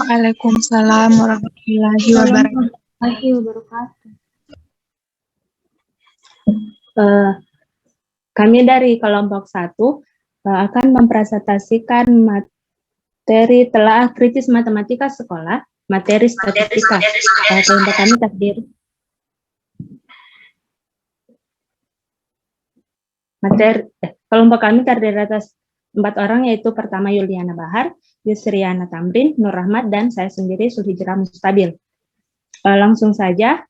Waalaikumsalam warahmatullahi wabarakatuh. Kami dari kelompok 1 akan mempresentasikan materi telaah kritis matematika sekolah, materi statistika. Kelompok kami terdiri atas 4 orang, yaitu pertama Yuliana Bahar, Yusriana Tamrin, Nur Rahmat, dan saya sendiri Sulhijrah Mustabil. Langsung saja.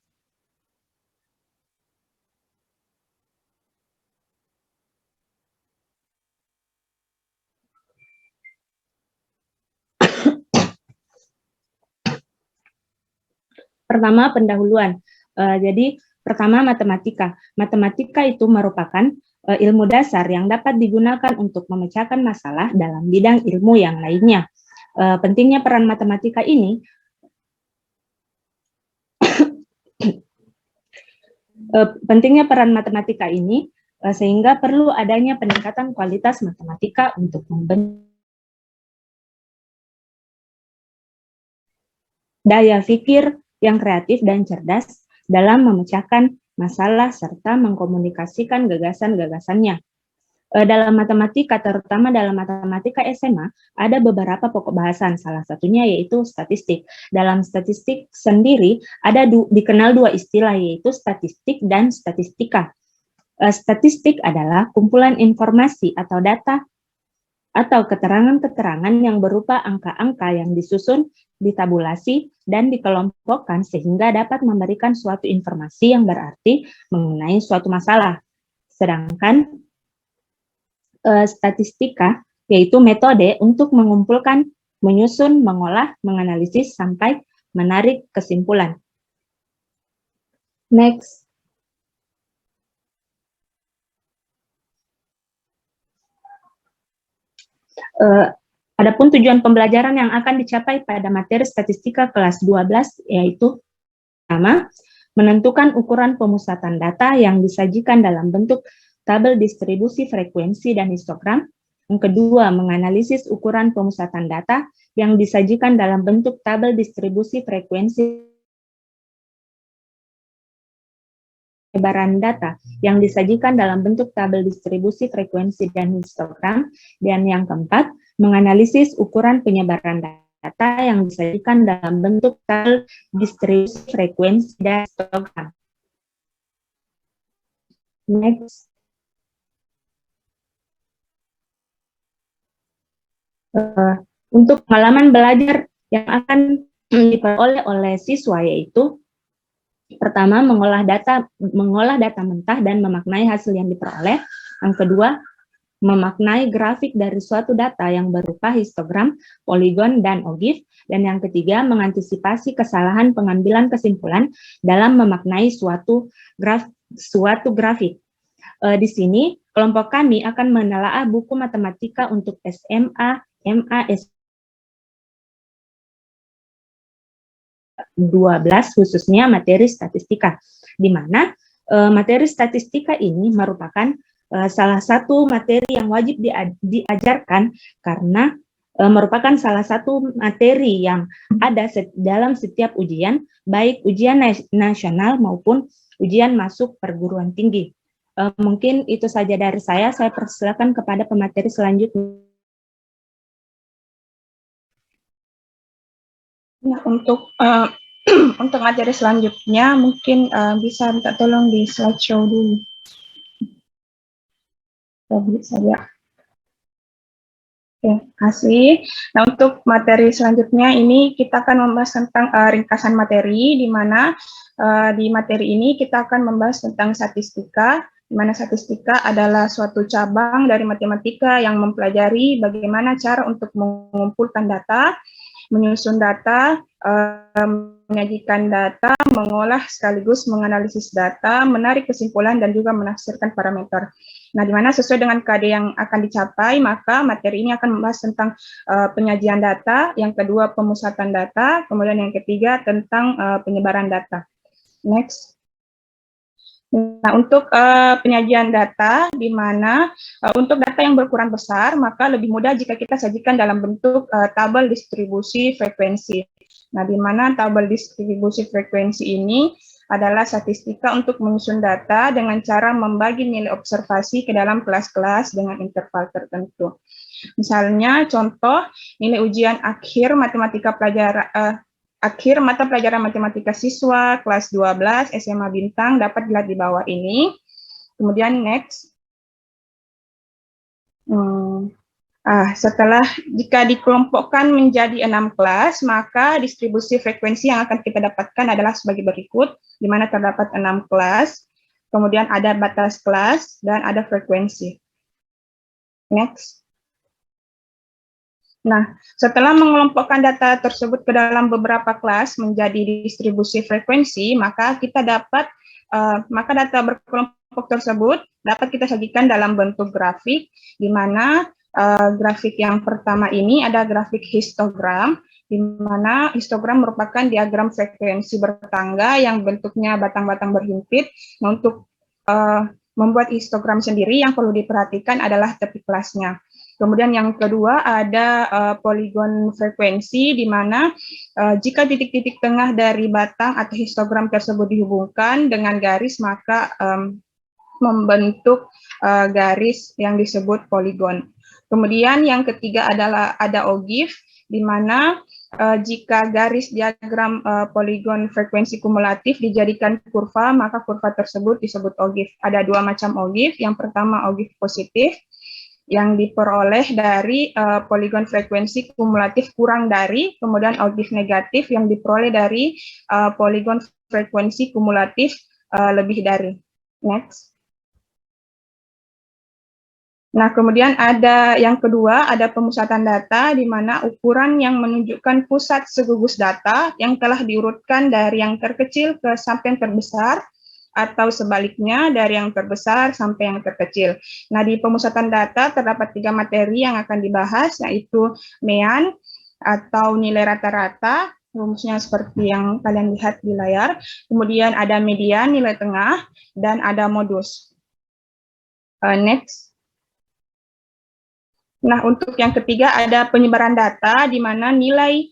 Pertama, pendahuluan. Jadi, pertama matematika. Matematika itu merupakan ilmu dasar yang dapat digunakan untuk memecahkan masalah dalam bidang ilmu yang lainnya. Pentingnya peran matematika ini sehingga perlu adanya peningkatan kualitas matematika untuk membentuk daya pikir yang kreatif dan cerdas dalam memecahkan masalah serta mengkomunikasikan gagasan-gagasannya. Dalam matematika, terutama dalam matematika SMA, ada beberapa pokok bahasan, salah satunya yaitu statistik. Dalam statistik sendiri, dikenal 2 istilah, yaitu statistik dan statistika. Statistik adalah kumpulan informasi atau data atau keterangan-keterangan yang berupa angka-angka yang disusun, ditabulasi, dan dikelompokkan sehingga dapat memberikan suatu informasi yang berarti mengenai suatu masalah. Sedangkan statistika yaitu metode untuk mengumpulkan, menyusun, mengolah, menganalisis, sampai menarik kesimpulan. Next. Adapun tujuan pembelajaran yang akan dicapai pada materi statistika kelas 12 yaitu pertama, menentukan ukuran pemusatan data yang disajikan dalam bentuk tabel distribusi frekuensi dan histogram. Yang kedua, menganalisis ukuran pemusatan data yang disajikan dalam bentuk tabel distribusi frekuensi penyebaran data yang disajikan dalam bentuk tabel distribusi frekuensi dan histogram. Dan yang keempat, menganalisis ukuran penyebaran data yang disajikan dalam bentuk tabel distribusi frekuensi dan histogram. Next. Untuk pengalaman belajar yang akan diperoleh oleh siswa yaitu pertama, mengolah data mentah dan memaknai hasil yang diperoleh. Yang kedua, memaknai grafik dari suatu data yang berupa histogram, poligon, dan ogif. Dan yang ketiga, mengantisipasi kesalahan pengambilan kesimpulan dalam memaknai suatu grafik. Di sini, kelompok kami akan menelaah buku matematika untuk SMA, MA, 12 khususnya materi statistika, di mana materi statistika ini merupakan salah satu materi yang wajib diajarkan karena merupakan salah satu materi yang ada dalam setiap ujian, baik ujian nasional maupun ujian masuk perguruan tinggi. Mungkin itu saja dari saya persilakan kepada pemateri selanjutnya. Nah, untuk materi selanjutnya mungkin bisa minta tolong di slideshow dulu. Saja. Oke, kasih. Nah, untuk materi selanjutnya ini kita akan membahas tentang ringkasan materi, di mana di materi ini kita akan membahas tentang statistika, di mana statistika adalah suatu cabang dari matematika yang mempelajari bagaimana cara untuk mengumpulkan data, menyusun data, menyajikan data, mengolah sekaligus menganalisis data, menarik kesimpulan, dan juga menafsirkan parameter. Nah, di mana sesuai dengan KD yang akan dicapai, maka materi ini akan membahas tentang penyajian data, yang kedua pemusatan data, kemudian yang ketiga tentang penyebaran data. Next. Nah, untuk penyajian data, di mana untuk data yang berukuran besar, maka lebih mudah jika kita sajikan dalam bentuk tabel distribusi frekuensi. Nah, di mana tabel distribusi frekuensi ini adalah statistika untuk menyusun data dengan cara membagi nilai observasi ke dalam kelas-kelas dengan interval tertentu. Misalnya, contoh nilai ujian akhir mata pelajaran matematika siswa kelas 12 SMA Bintang dapat dilihat di bawah ini. Kemudian next. Setelah jika dikelompokkan menjadi 6 kelas, maka distribusi frekuensi yang akan kita dapatkan adalah sebagai berikut, di mana terdapat 6 kelas, kemudian ada batas kelas, dan ada frekuensi. Next. Nah, setelah mengelompokkan data tersebut ke dalam beberapa kelas menjadi distribusi frekuensi, maka kita dapat maka data berkelompok tersebut dapat kita sajikan dalam bentuk grafik, di mana grafik yang pertama ini ada grafik histogram, di mana histogram merupakan diagram frekuensi bertangga yang bentuknya batang-batang berhimpit. Nah, untuk membuat histogram sendiri yang perlu diperhatikan adalah tepi kelasnya. Kemudian yang kedua ada poligon frekuensi, di mana jika titik-titik tengah dari batang atau histogram tersebut dihubungkan dengan garis, maka membentuk garis yang disebut poligon. Kemudian yang ketiga adalah ada ogif, di mana jika garis diagram poligon frekuensi kumulatif dijadikan kurva, maka kurva tersebut disebut ogif. Ada dua macam ogif. Yang pertama ogif positif, yang diperoleh dari poligon frekuensi kumulatif kurang dari, kemudian ogif negatif yang diperoleh dari poligon frekuensi kumulatif lebih dari. Next. Nah, kemudian ada yang kedua, ada pemusatan data, di mana ukuran yang menunjukkan pusat segugus data yang telah diurutkan dari yang terkecil ke sampai yang terbesar, atau sebaliknya dari yang terbesar sampai yang terkecil. Nah, di pemusatan data terdapat 3 materi yang akan dibahas, yaitu mean atau nilai rata-rata, rumusnya seperti yang kalian lihat di layar. Kemudian ada median, nilai tengah, dan ada modus. Next. Nah, untuk yang ketiga ada penyebaran data, di mana nilai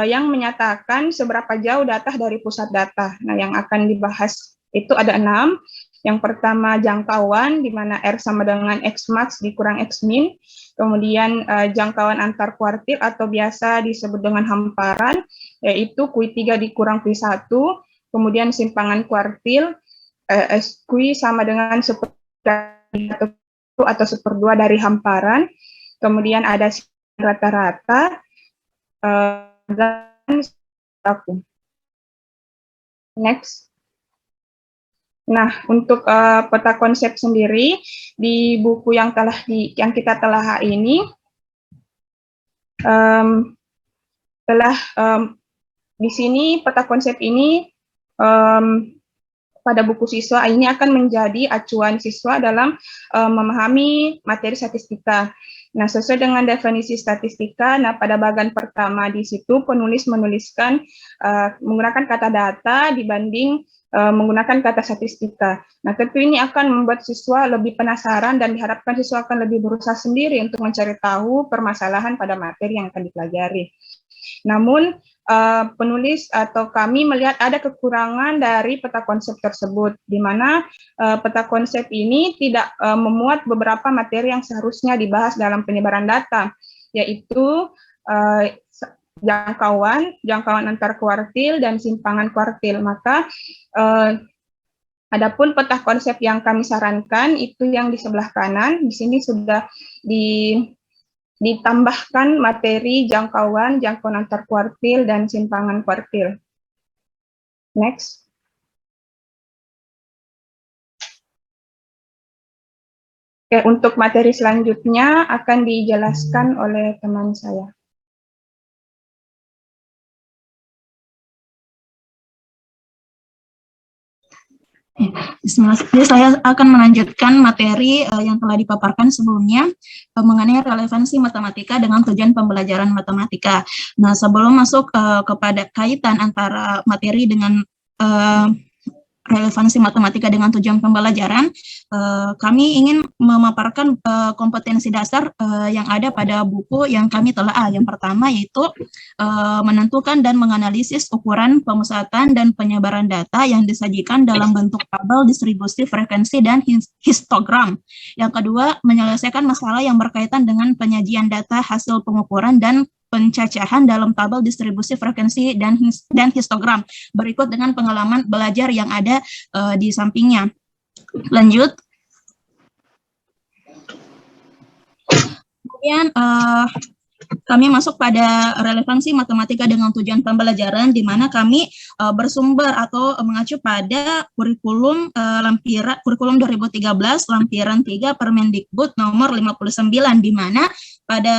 yang menyatakan seberapa jauh data dari pusat data. Nah, yang akan dibahas itu ada 6. Yang pertama jangkauan, di mana R sama dengan X max dikurang X min. Kemudian jangkauan antar kuartil atau biasa disebut dengan hamparan, yaitu Q3 dikurang Q1. Kemudian simpangan kuartil, Q sama dengan 1/1 atau 1/2 dari hamparan. Kemudian ada rata-rata dan aku. Next. Nah, untuk peta konsep sendiri di buku yang kita telah ini di sini peta konsep ini pada buku siswa ini akan menjadi acuan siswa dalam memahami materi statistika. Nah, sesuai dengan definisi statistika, nah pada bagian pertama di situ penulis menuliskan menggunakan kata data dibanding menggunakan kata statistika. Nah, tentu ini akan membuat siswa lebih penasaran dan diharapkan siswa akan lebih berusaha sendiri untuk mencari tahu permasalahan pada materi yang akan dipelajari. Namun, penulis atau kami melihat ada kekurangan dari peta konsep tersebut, di mana peta konsep ini tidak memuat beberapa materi yang seharusnya dibahas dalam penyebaran data, yaitu jangkauan antar kuartil, dan simpangan kuartil. Maka adapun peta konsep yang kami sarankan itu yang di sebelah kanan. Di sini sudah ditambahkan materi jangkauan antar kuartil, dan simpangan kuartil. Next. Oke, untuk materi selanjutnya akan dijelaskan oleh teman saya. Jadi saya akan melanjutkan materi yang telah dipaparkan sebelumnya mengenai relevansi matematika dengan tujuan pembelajaran matematika. Nah, sebelum masuk kepada kaitan antara materi dengan relevansi matematika dengan tujuan pembelajaran, kami ingin memaparkan kompetensi dasar yang ada pada buku yang kami telah. Yang pertama yaitu menentukan dan menganalisis ukuran, pemusatan, dan penyebaran data yang disajikan dalam bentuk tabel distribusi frekuensi dan histogram. Yang kedua, menyelesaikan masalah yang berkaitan dengan penyajian data hasil pengukuran dan pencacahan dalam tabel distribusi frekuensi dan histogram, berikut dengan pengalaman belajar yang ada di sampingnya. Lanjut. Kemudian kami masuk pada relevansi matematika dengan tujuan pembelajaran, di mana kami bersumber atau mengacu pada kurikulum kurikulum 2013 lampiran 3 Permendikbud nomor 59, di mana pada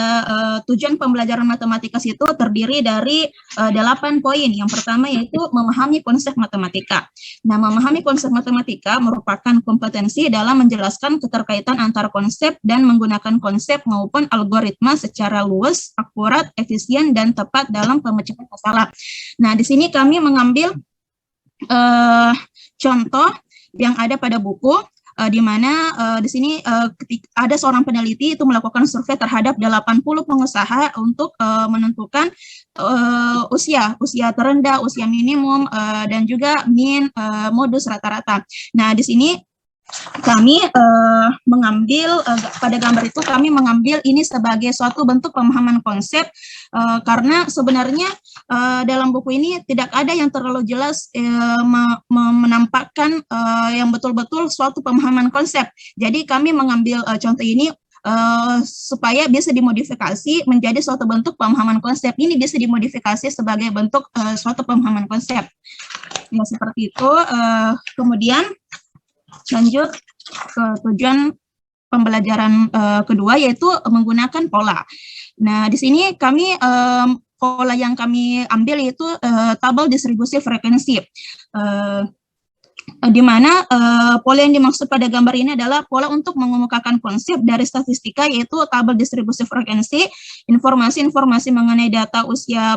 tujuan pembelajaran matematika itu terdiri dari 8 poin. Yang pertama yaitu memahami konsep matematika. Nah, memahami konsep matematika merupakan kompetensi dalam menjelaskan keterkaitan antar konsep dan menggunakan konsep maupun algoritma secara luas, akurat, efisien, dan tepat dalam pemecahan masalah. Nah, di sini kami mengambil contoh yang ada pada buku, di mana di sini ada seorang peneliti itu melakukan survei terhadap 80 pengusaha untuk menentukan usia terendah, usia minimum, dan juga modus rata-rata. Nah, di sini kami mengambil pada gambar itu kami mengambil ini sebagai suatu bentuk pemahaman konsep, karena sebenarnya dalam buku ini tidak ada yang terlalu jelas menampakkan yang betul-betul suatu pemahaman konsep. Jadi kami mengambil contoh ini supaya bisa dimodifikasi menjadi suatu bentuk pemahaman konsep. Ini bisa dimodifikasi sebagai bentuk suatu pemahaman konsep. Ya, seperti itu. Kemudian lanjut ke tujuan pembelajaran kedua, yaitu menggunakan pola. Nah, di sini kami pola yang kami ambil yaitu tabel distribusi frekuensi, di mana pola yang dimaksud pada gambar ini adalah pola untuk mengemukakan konsep dari statistika, yaitu tabel distribusi frekuensi. Informasi-informasi mengenai data usia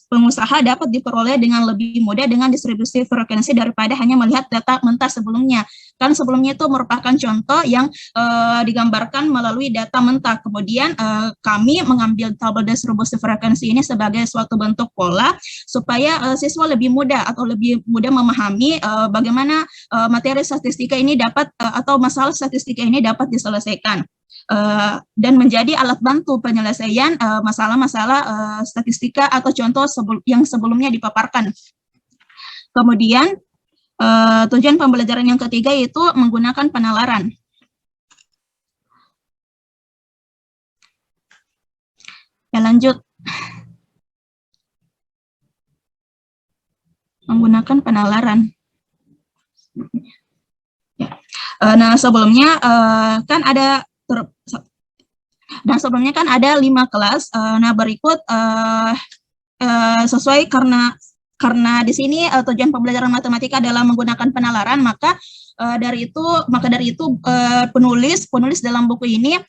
pengusaha dapat diperoleh dengan lebih mudah dengan distribusi frekuensi daripada hanya melihat data mentah sebelumnya. Kan sebelumnya itu merupakan contoh yang digambarkan melalui data mentah. Kemudian kami mengambil tabel distribusi frekuensi ini sebagai suatu bentuk pola supaya siswa lebih mudah atau lebih mudah memahami bagaimana materi statistika ini dapat atau masalah statistika ini dapat diselesaikan dan menjadi alat bantu penyelesaian masalah-masalah statistika atau contoh yang sebelumnya dipaparkan. Kemudian tujuan pembelajaran yang ketiga yaitu menggunakan penalaran. Ya, lanjut. Menggunakan penalaran. Nah, sebelumnya kan ada 5 kelas. Nah, berikut sesuai karena di sini tujuan pembelajaran matematika adalah menggunakan penalaran, maka dari itu penulis dalam buku ini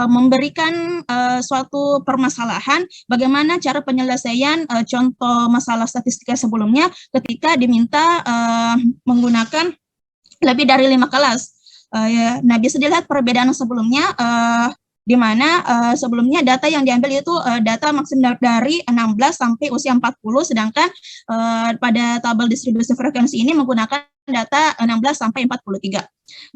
memberikan suatu permasalahan bagaimana cara penyelesaian contoh masalah statistika sebelumnya ketika diminta menggunakan lebih dari 5 kelas. Nah, bisa dilihat perbedaan sebelumnya, di mana sebelumnya data yang diambil itu data maksimal dari 16 sampai usia 40, sedangkan pada tabel distribusi frekuensi ini menggunakan data 16 sampai 43.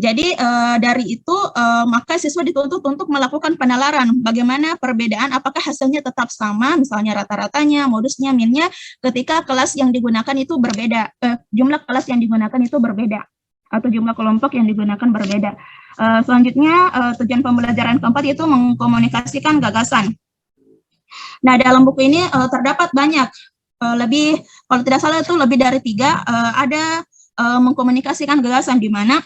Jadi dari itu maka siswa dituntut untuk melakukan penalaran bagaimana perbedaan, apakah hasilnya tetap sama, misalnya rata-ratanya, modusnya, minnya, ketika kelas yang digunakan itu berbeda, jumlah kelas yang digunakan itu berbeda, atau jumlah kelompok yang digunakan berbeda. Selanjutnya, tujuan pembelajaran keempat itu mengkomunikasikan gagasan. Nah, dalam buku ini terdapat banyak, kalau tidak salah itu lebih dari 3, ada mengkomunikasikan gagasan, di mana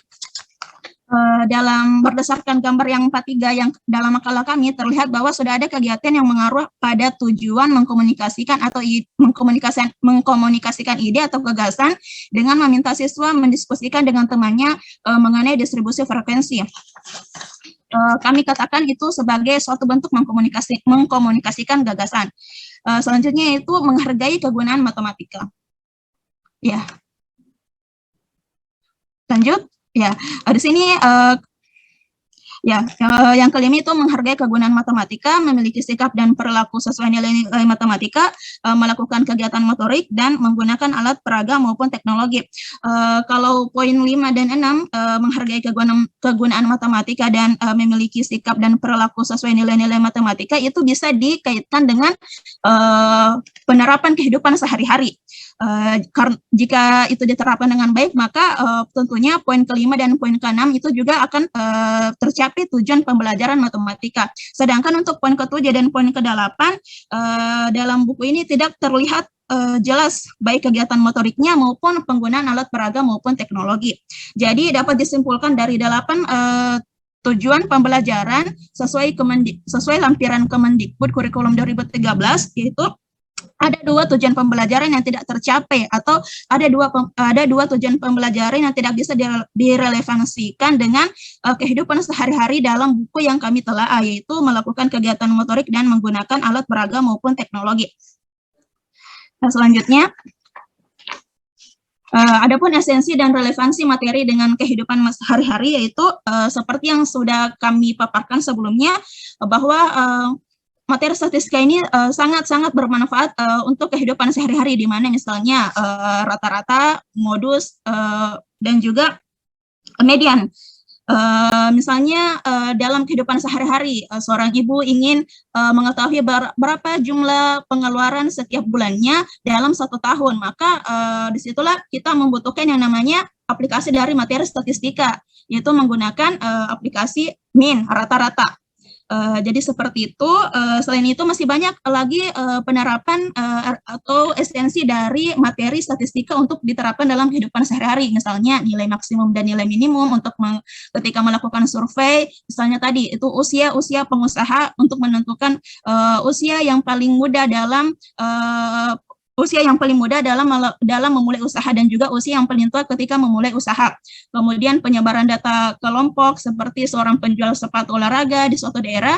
dalam berdasarkan gambar yang 43 yang dalam makalah kami terlihat bahwa sudah ada kegiatan yang mengarah pada tujuan mengkomunikasikan atau mengkomunikasikan ide atau gagasan dengan meminta siswa mendiskusikan dengan temannya mengenai distribusi frekuensi. Kami katakan itu sebagai suatu bentuk mengkomunikasikan gagasan. Selanjutnya itu menghargai kegunaan matematika. Ya. lanjut. Ya, di sini yang kelima itu menghargai kegunaan matematika, memiliki sikap dan perilaku sesuai nilai-nilai matematika, melakukan kegiatan motorik, dan menggunakan alat peraga maupun teknologi. Kalau poin 5 dan 6, menghargai kegunaan matematika dan memiliki sikap dan perilaku sesuai nilai-nilai matematika, itu bisa dikaitkan dengan penerapan kehidupan sehari-hari. Jika itu diterapkan dengan baik, maka tentunya poin kelima dan poin keenam itu juga akan tercapai tujuan pembelajaran matematika. Sedangkan untuk poin ketujuh dan poin kedelapan, dalam buku ini tidak terlihat jelas baik kegiatan motoriknya maupun penggunaan alat peraga maupun teknologi. Jadi dapat disimpulkan dari 8 tujuan pembelajaran sesuai lampiran Kemendikbud Kurikulum 2013, yaitu ada 2 tujuan pembelajaran yang tidak tercapai, atau ada dua tujuan pembelajaran yang tidak bisa direlevansikan dengan kehidupan sehari-hari dalam buku yang kami telah, yaitu melakukan kegiatan motorik dan menggunakan alat peraga maupun teknologi. Nah, selanjutnya, adapun esensi dan relevansi materi dengan kehidupan sehari-hari, yaitu seperti yang sudah kami paparkan sebelumnya, bahwa materi statistika ini sangat-sangat bermanfaat untuk kehidupan sehari-hari, di mana misalnya rata-rata, modus, dan juga median. Misalnya dalam kehidupan sehari-hari, seorang ibu ingin mengetahui berapa jumlah pengeluaran setiap bulannya dalam 1 tahun, maka disitulah kita membutuhkan yang namanya aplikasi dari materi statistika, yaitu menggunakan aplikasi min, rata-rata. Jadi seperti itu. Selain itu masih banyak lagi penerapan atau esensi dari materi statistika untuk diterapkan dalam kehidupan sehari-hari. Misalnya nilai maksimum dan nilai minimum untuk ketika melakukan survei. Misalnya tadi itu usia pengusaha untuk menentukan usia yang paling muda dalam dalam memulai usaha, dan juga usia yang paling tua ketika memulai usaha. Kemudian penyebaran data kelompok, seperti seorang penjual sepatu olahraga di suatu daerah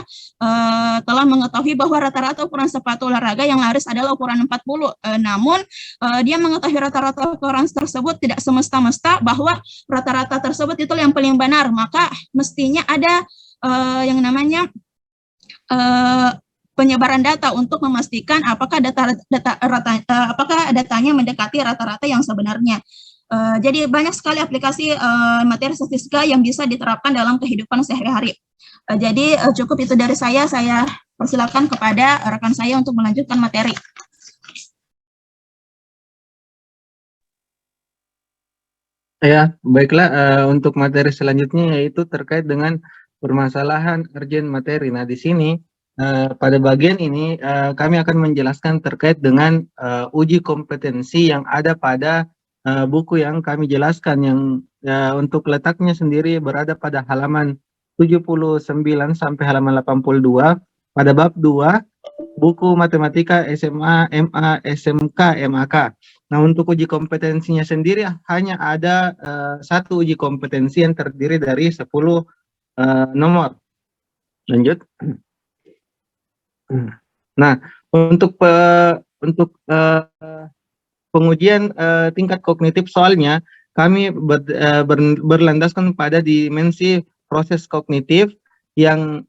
telah mengetahui bahwa rata-rata ukuran sepatu olahraga yang laris adalah ukuran 40. Namun dia mengetahui rata-rata ukuran tersebut tidak semesta-mesta bahwa rata-rata tersebut itu yang paling benar, maka mestinya ada yang namanya penyebaran data untuk memastikan apakah datanya mendekati rata-rata yang sebenarnya. Jadi banyak sekali aplikasi materi statistika yang bisa diterapkan dalam kehidupan sehari-hari. Jadi cukup itu dari saya persilakan kepada rekan saya untuk melanjutkan materi. Ya, baiklah, untuk materi selanjutnya yaitu terkait dengan permasalahan urgent materi. Nah, di sini pada bagian ini kami akan menjelaskan terkait dengan uji kompetensi yang ada pada buku yang kami jelaskan, yang untuk letaknya sendiri berada pada halaman 79 sampai halaman 82 pada bab 2 buku matematika SMA, MA, SMK, MAK. Nah, untuk uji kompetensinya sendiri hanya ada 1 uji kompetensi yang terdiri dari 10 nomor. Lanjut. Nah, untuk pengujian tingkat kognitif soalnya kami berlandaskan pada dimensi proses kognitif yang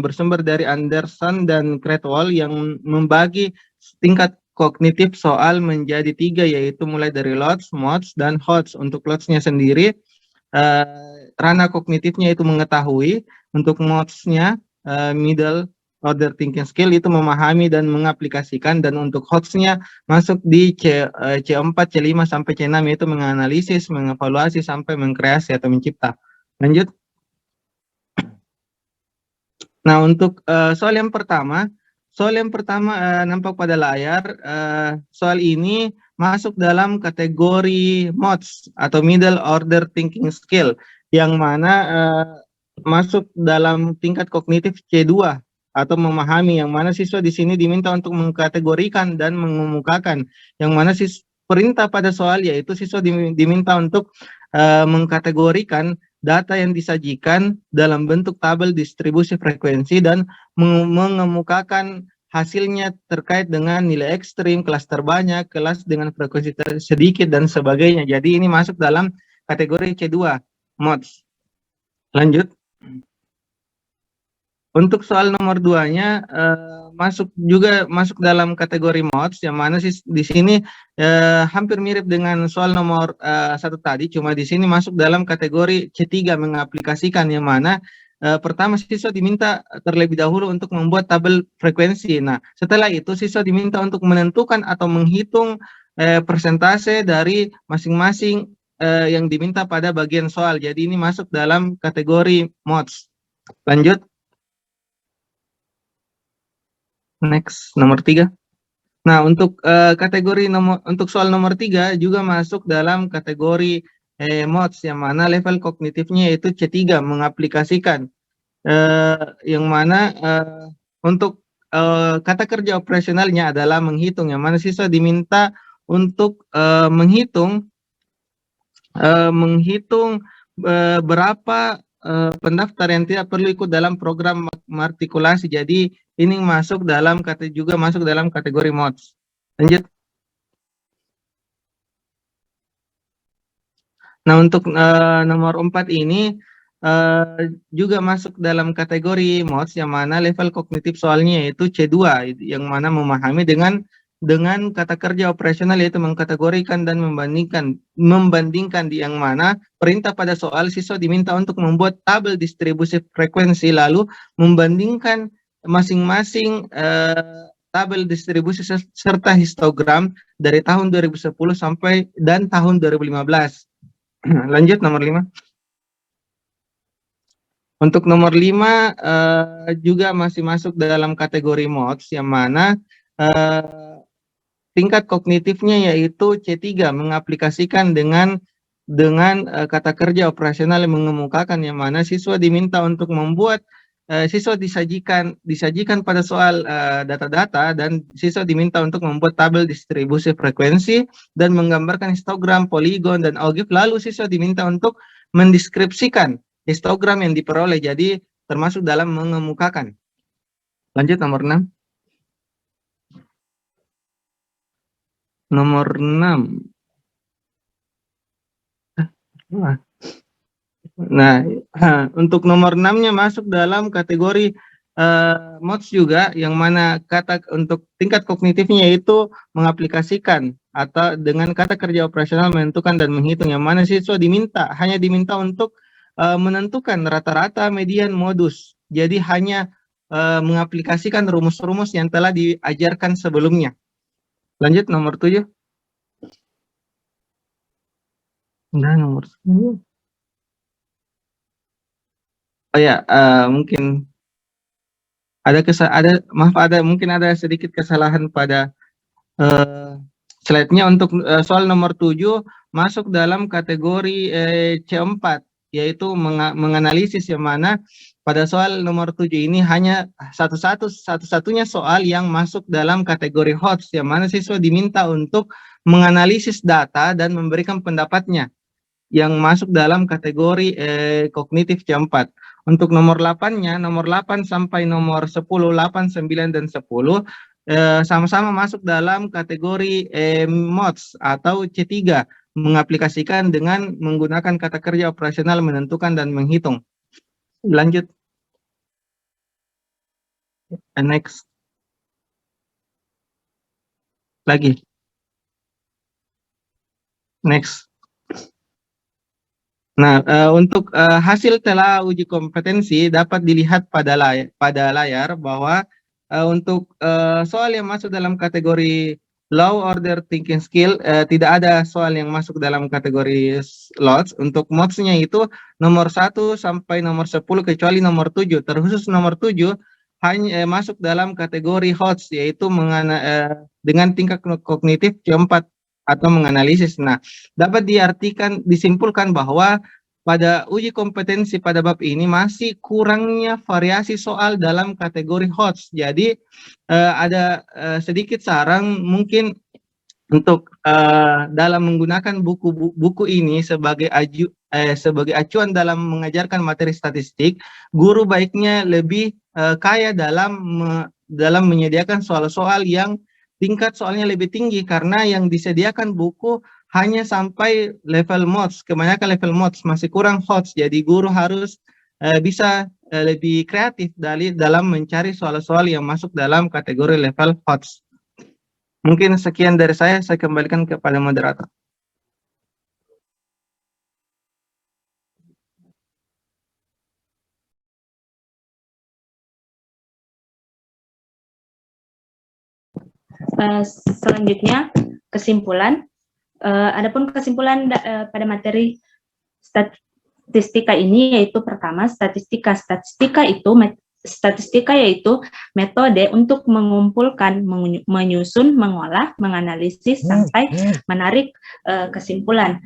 bersumber dari Anderson dan Cretwell, yang membagi tingkat kognitif soal menjadi 3, yaitu mulai dari LOTS, MOTS, dan HOTS. Untuk LOTS-nya sendiri ranah kognitifnya itu mengetahui, untuk MOTS-nya middle order thinking skill itu memahami dan mengaplikasikan, dan untuk HOTS-nya masuk di C4, C5 sampai C6, yaitu menganalisis, mengevaluasi sampai mengkreasi atau mencipta. Lanjut. Nah, untuk soal yang pertama nampak pada layar. Soal ini masuk dalam kategori MOTS atau middle order thinking skill, yang mana masuk dalam tingkat kognitif C2 atau memahami, yang mana siswa di sini diminta untuk mengkategorikan dan mengemukakan, yang mana perintah pada soal yaitu siswa diminta untuk mengkategorikan data yang disajikan dalam bentuk tabel distribusi frekuensi dan mengemukakan hasilnya terkait dengan nilai ekstrim, kelas terbanyak, kelas dengan frekuensi sedikit, dan sebagainya. Jadi ini masuk dalam kategori C2, mods. Lanjut. Untuk soal nomor 2-nya masuk dalam kategori mods, yang mana di sini hampir mirip dengan soal nomor 1 tadi, cuma di sini masuk dalam kategori C3, mengaplikasikan, yang mana pertama siswa diminta terlebih dahulu untuk membuat tabel frekuensi. Nah, setelah itu siswa diminta untuk menentukan atau menghitung persentase dari masing-masing yang diminta pada bagian soal. Jadi ini masuk dalam kategori mods. Lanjut. Next, nomor 3. Nah, untuk untuk soal nomor 3 juga masuk dalam kategori mods, yang mana level kognitifnya yaitu C3, mengaplikasikan, yang mana untuk kata kerja operasionalnya adalah menghitung, yang mana siswa diminta untuk menghitung berapa pendaftar yang tidak perlu ikut dalam program matrikulasi. Jadi ini masuk dalam kategori mods. Lanjut. Nah, untuk nomor 4 ini juga masuk dalam kategori mods, yang mana level kognitif soalnya yaitu C2, yang mana memahami dengan kata kerja operasional, yaitu mengkategorikan dan membandingkan, di yang mana perintah pada soal siswa diminta untuk membuat tabel distribusi frekuensi, lalu membandingkan masing-masing tabel distribusi serta histogram dari tahun 2010 dan tahun 2015. Lanjut, nomor 5. Untuk nomor 5 juga masih masuk dalam kategori mods, yang mana tingkat kognitifnya yaitu C3, mengaplikasikan dengan kata kerja operasional yang mengemukakan, yang mana siswa diminta untuk membuat siswa disajikan pada soal data-data, dan siswa diminta untuk membuat tabel distribusi frekuensi dan menggambarkan histogram, poligon, dan ogive. Lalu siswa diminta untuk mendeskripsikan histogram yang diperoleh, jadi termasuk dalam mengemukakan. Lanjut, nomor 6. Nomor 6. Nah, untuk nomor 6-nya masuk dalam kategori mods juga, yang mana untuk tingkat kognitifnya yaitu mengaplikasikan atau dengan kata kerja operasional menentukan dan menghitung, yang mana siswa hanya diminta untuk menentukan rata-rata, median, modus. Jadi hanya mengaplikasikan rumus-rumus yang telah diajarkan sebelumnya. Lanjut, nomor 7. Nah, nomor 10. Oh ya, mungkin mungkin ada sedikit kesalahan pada slide-nya. Untuk soal nomor 7 masuk dalam kategori C4, yaitu menganalisis, yang mana pada soal nomor 7 ini hanya satu-satunya soal yang masuk dalam kategori HOTS, yang mana siswa diminta untuk menganalisis data dan memberikan pendapatnya, yang masuk dalam kategori kognitif C4. Untuk nomor 8-nya, nomor 8 sampai nomor 10, 8, 9, dan 10 sama-sama masuk dalam kategori mods atau C3, mengaplikasikan dengan menggunakan kata kerja operasional menentukan dan menghitung. Lanjut. Next. Lagi. Next. Nah, untuk hasil telah uji kompetensi dapat dilihat pada layar bahwa untuk soal yang masuk dalam kategori low order thinking skill, tidak ada soal yang masuk dalam kategori lots. Untuk mods-nya itu nomor 1 sampai nomor 10 kecuali nomor 7. Terkhusus nomor 7 hanya masuk dalam kategori HOTS, yaitu dengan tingkat kognitif C4 atau menganalisis. Nah, dapat disimpulkan bahwa pada uji kompetensi pada bab ini masih kurangnya variasi soal dalam kategori HOTS. Jadi ada sedikit saran mungkin untuk dalam menggunakan buku ini sebagai acuan dalam mengajarkan materi statistik, guru baiknya lebih kaya dalam dalam menyediakan soal-soal yang tingkat soalnya lebih tinggi, karena yang disediakan buku hanya sampai level MOTS, kebanyakan level MOTS, masih kurang HOTS. Jadi guru harus bisa lebih kreatif dalam mencari soal-soal yang masuk dalam kategori level HOTS. Mungkin sekian dari saya kembalikan kepada moderator. Selanjutnya kesimpulan. Adapun kesimpulan pada materi statistika ini yaitu pertama, statistika yaitu metode untuk mengumpulkan, menyusun, mengolah, menganalisis sampai menarik kesimpulan.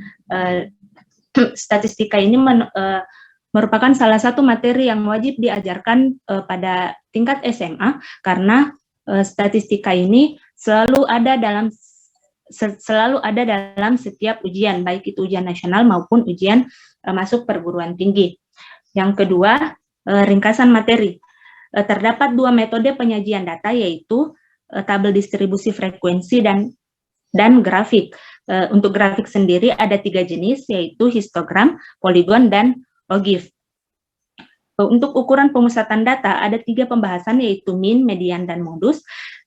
Statistika ini merupakan salah satu materi yang wajib diajarkan pada tingkat SMA, karena statistika ini selalu ada dalam setiap ujian, baik itu ujian nasional maupun ujian masuk perguruan tinggi. Yang kedua, ringkasan materi. Terdapat dua metode penyajian data, yaitu tabel distribusi frekuensi dan grafik. Untuk grafik sendiri ada 3 jenis, yaitu histogram, poligon, dan logif. Untuk ukuran pemusatan data ada 3 pembahasan, yaitu mean, median, dan modus.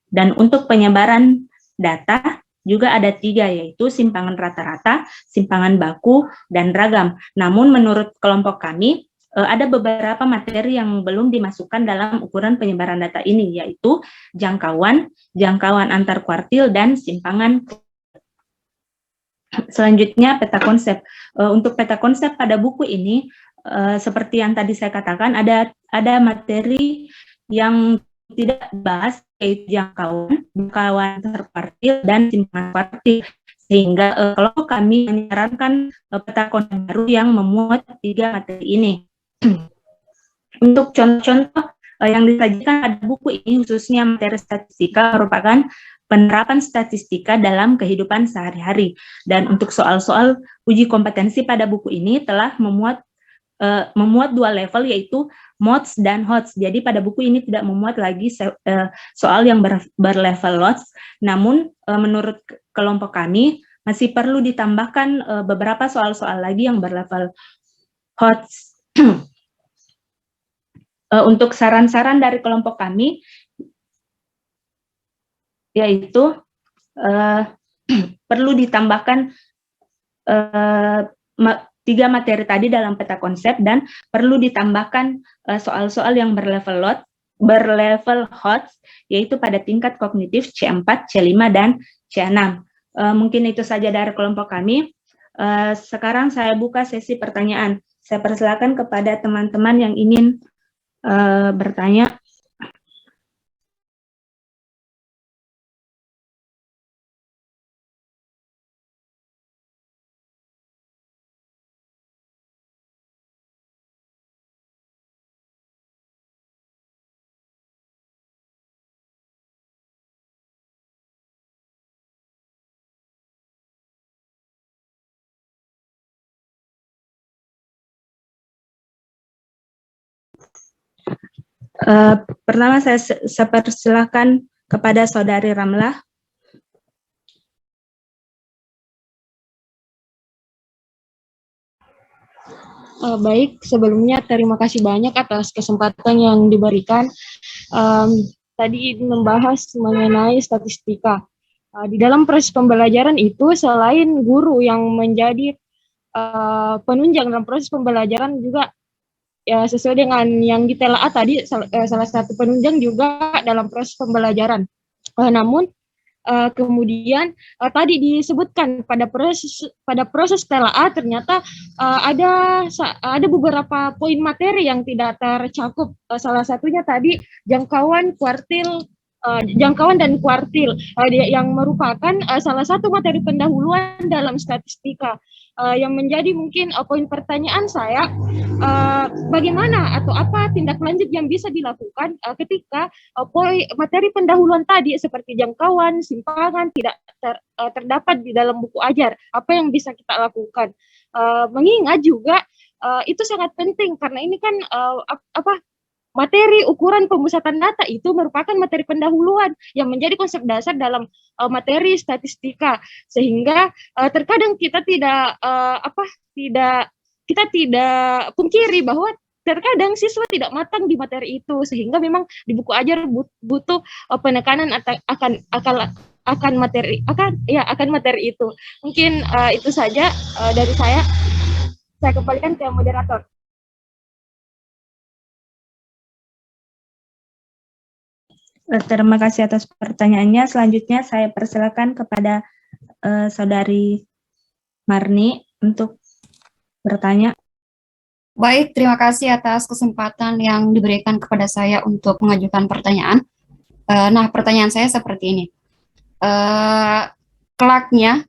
Dan untuk penyebaran data juga ada 3, yaitu simpangan rata-rata, simpangan baku, dan ragam. Namun menurut kelompok kami, ada beberapa materi yang belum dimasukkan dalam ukuran penyebaran data ini, yaitu jangkauan antar kuartil, dan simpangan. Selanjutnya peta konsep. Untuk peta konsep pada buku ini, seperti yang tadi saya katakan, ada materi yang tidak dibahas, yaitu jangkauan antar kuartil, dan simpangan kuartil. Sehingga kalau kami menyarankan peta konsep baru yang memuat 3 materi ini. Untuk contoh-contoh yang disajikan pada buku ini, khususnya materi statistika, merupakan penerapan statistika dalam kehidupan sehari-hari. Dan untuk soal-soal uji kompetensi pada buku ini telah memuat 2 level, yaitu MOTS dan HOTS. Jadi pada buku ini tidak memuat lagi soal yang berlevel LOTS, namun menurut kelompok kami masih perlu ditambahkan beberapa soal-soal lagi yang berlevel HOTS. Untuk saran-saran dari kelompok kami, yaitu perlu ditambahkan 3 materi tadi dalam peta konsep, dan perlu ditambahkan soal-soal yang berlevel HOTS, yaitu pada tingkat kognitif C4, C5, dan C6. Mungkin itu saja dari kelompok kami. Sekarang saya buka sesi pertanyaan. Saya persilakan kepada teman-teman yang ingin bertanya. Pertama saya persilahkan kepada Saudari Ramlah. Baik, sebelumnya terima kasih banyak atas kesempatan yang diberikan. Tadi membahas mengenai statistika. Di dalam proses pembelajaran itu, selain guru yang menjadi penunjang dalam proses pembelajaran, juga ya sesuai dengan yang ditelaah tadi, salah satu penunjang juga dalam proses pembelajaran. Namun kemudian tadi disebutkan pada proses telaah ternyata ada beberapa poin materi yang tidak tercakup. Salah satunya tadi jangkauan dan kuartil yang merupakan salah satu materi pendahuluan dalam statistika. Yang menjadi mungkin poin pertanyaan saya, bagaimana atau apa tindak lanjut yang bisa dilakukan ketika materi pendahuluan tadi seperti jangkauan, simpangan tidak terdapat di dalam buku ajar. Apa yang bisa kita lakukan? Mengingat juga itu sangat penting karena ini kan materi ukuran pemusatan data itu merupakan materi pendahuluan yang menjadi konsep dasar dalam materi statistika, sehingga terkadang kita tidak kita tidak pungkiri bahwa terkadang siswa tidak matang di materi itu, sehingga memang di buku ajar butuh penekanan akan materi itu. Mungkin itu saja dari saya. Saya kembalikan ke moderator. Terima kasih atas pertanyaannya. Selanjutnya saya persilakan kepada Saudari Marni untuk bertanya. Baik, terima kasih atas kesempatan yang diberikan kepada saya untuk mengajukan pertanyaan. Nah, pertanyaan saya seperti ini. Kelaknya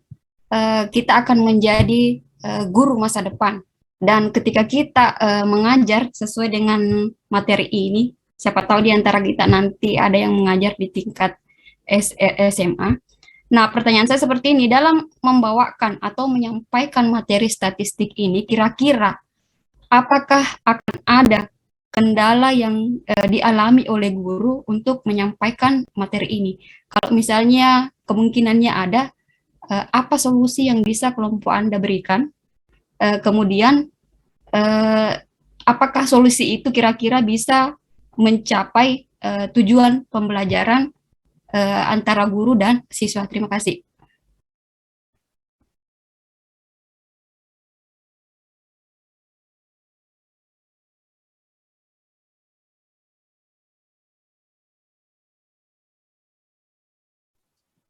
kita akan menjadi guru masa depan. Dan ketika kita mengajar sesuai dengan materi ini, siapa tahu di antara kita nanti ada yang mengajar di tingkat SMA. Nah, pertanyaan saya seperti ini, dalam membawakan atau menyampaikan materi statistik ini, kira-kira apakah akan ada kendala yang dialami oleh guru untuk menyampaikan materi ini? Kalau misalnya kemungkinannya ada, apa solusi yang bisa kelompok Anda berikan? Kemudian, apakah solusi itu kira-kira bisa mencapai tujuan pembelajaran antara guru dan siswa? Terima kasih.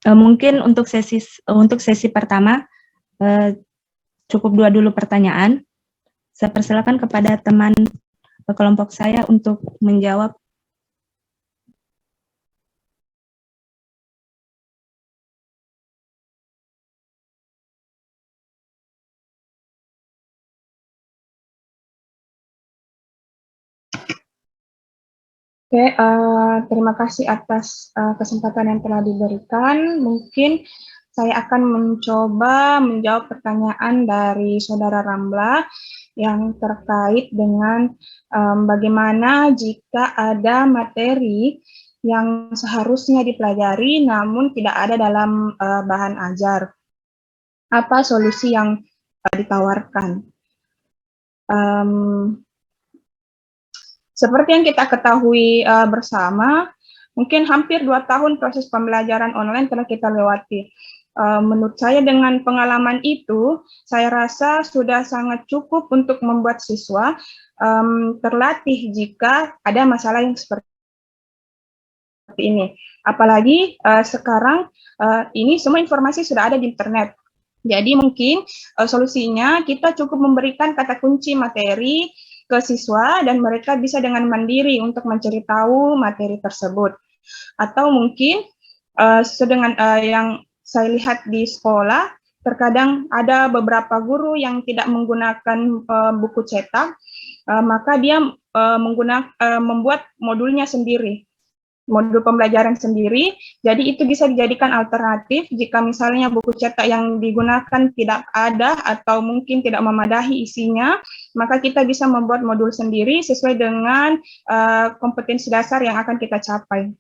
Mungkin untuk sesi pertama cukup 2 dulu pertanyaan. Saya persilakan kepada teman kelompok saya untuk menjawab. Oke, terima kasih atas kesempatan yang telah diberikan. Mungkin saya akan mencoba menjawab pertanyaan dari Saudara Ramla yang terkait dengan bagaimana jika ada materi yang seharusnya dipelajari namun tidak ada dalam bahan ajar. Apa solusi yang ditawarkan? Seperti yang kita ketahui bersama, mungkin hampir 2 tahun proses pembelajaran online telah kita lewati. Menurut saya dengan pengalaman itu, saya rasa sudah sangat cukup untuk membuat siswa terlatih jika ada masalah yang seperti ini. Apalagi sekarang ini semua informasi sudah ada di internet. Jadi mungkin solusinya kita cukup memberikan kata kunci materi ke siswa dan mereka bisa dengan mandiri untuk mencari tahu materi tersebut. Atau mungkin sedang yang saya lihat di sekolah, terkadang ada beberapa guru yang tidak menggunakan buku cetak, maka dia membuat modulnya sendiri, modul pembelajaran sendiri. Jadi itu bisa dijadikan alternatif jika misalnya buku cetak yang digunakan tidak ada atau mungkin tidak memadahi isinya, maka kita bisa membuat modul sendiri sesuai dengan kompetensi dasar yang akan kita capai.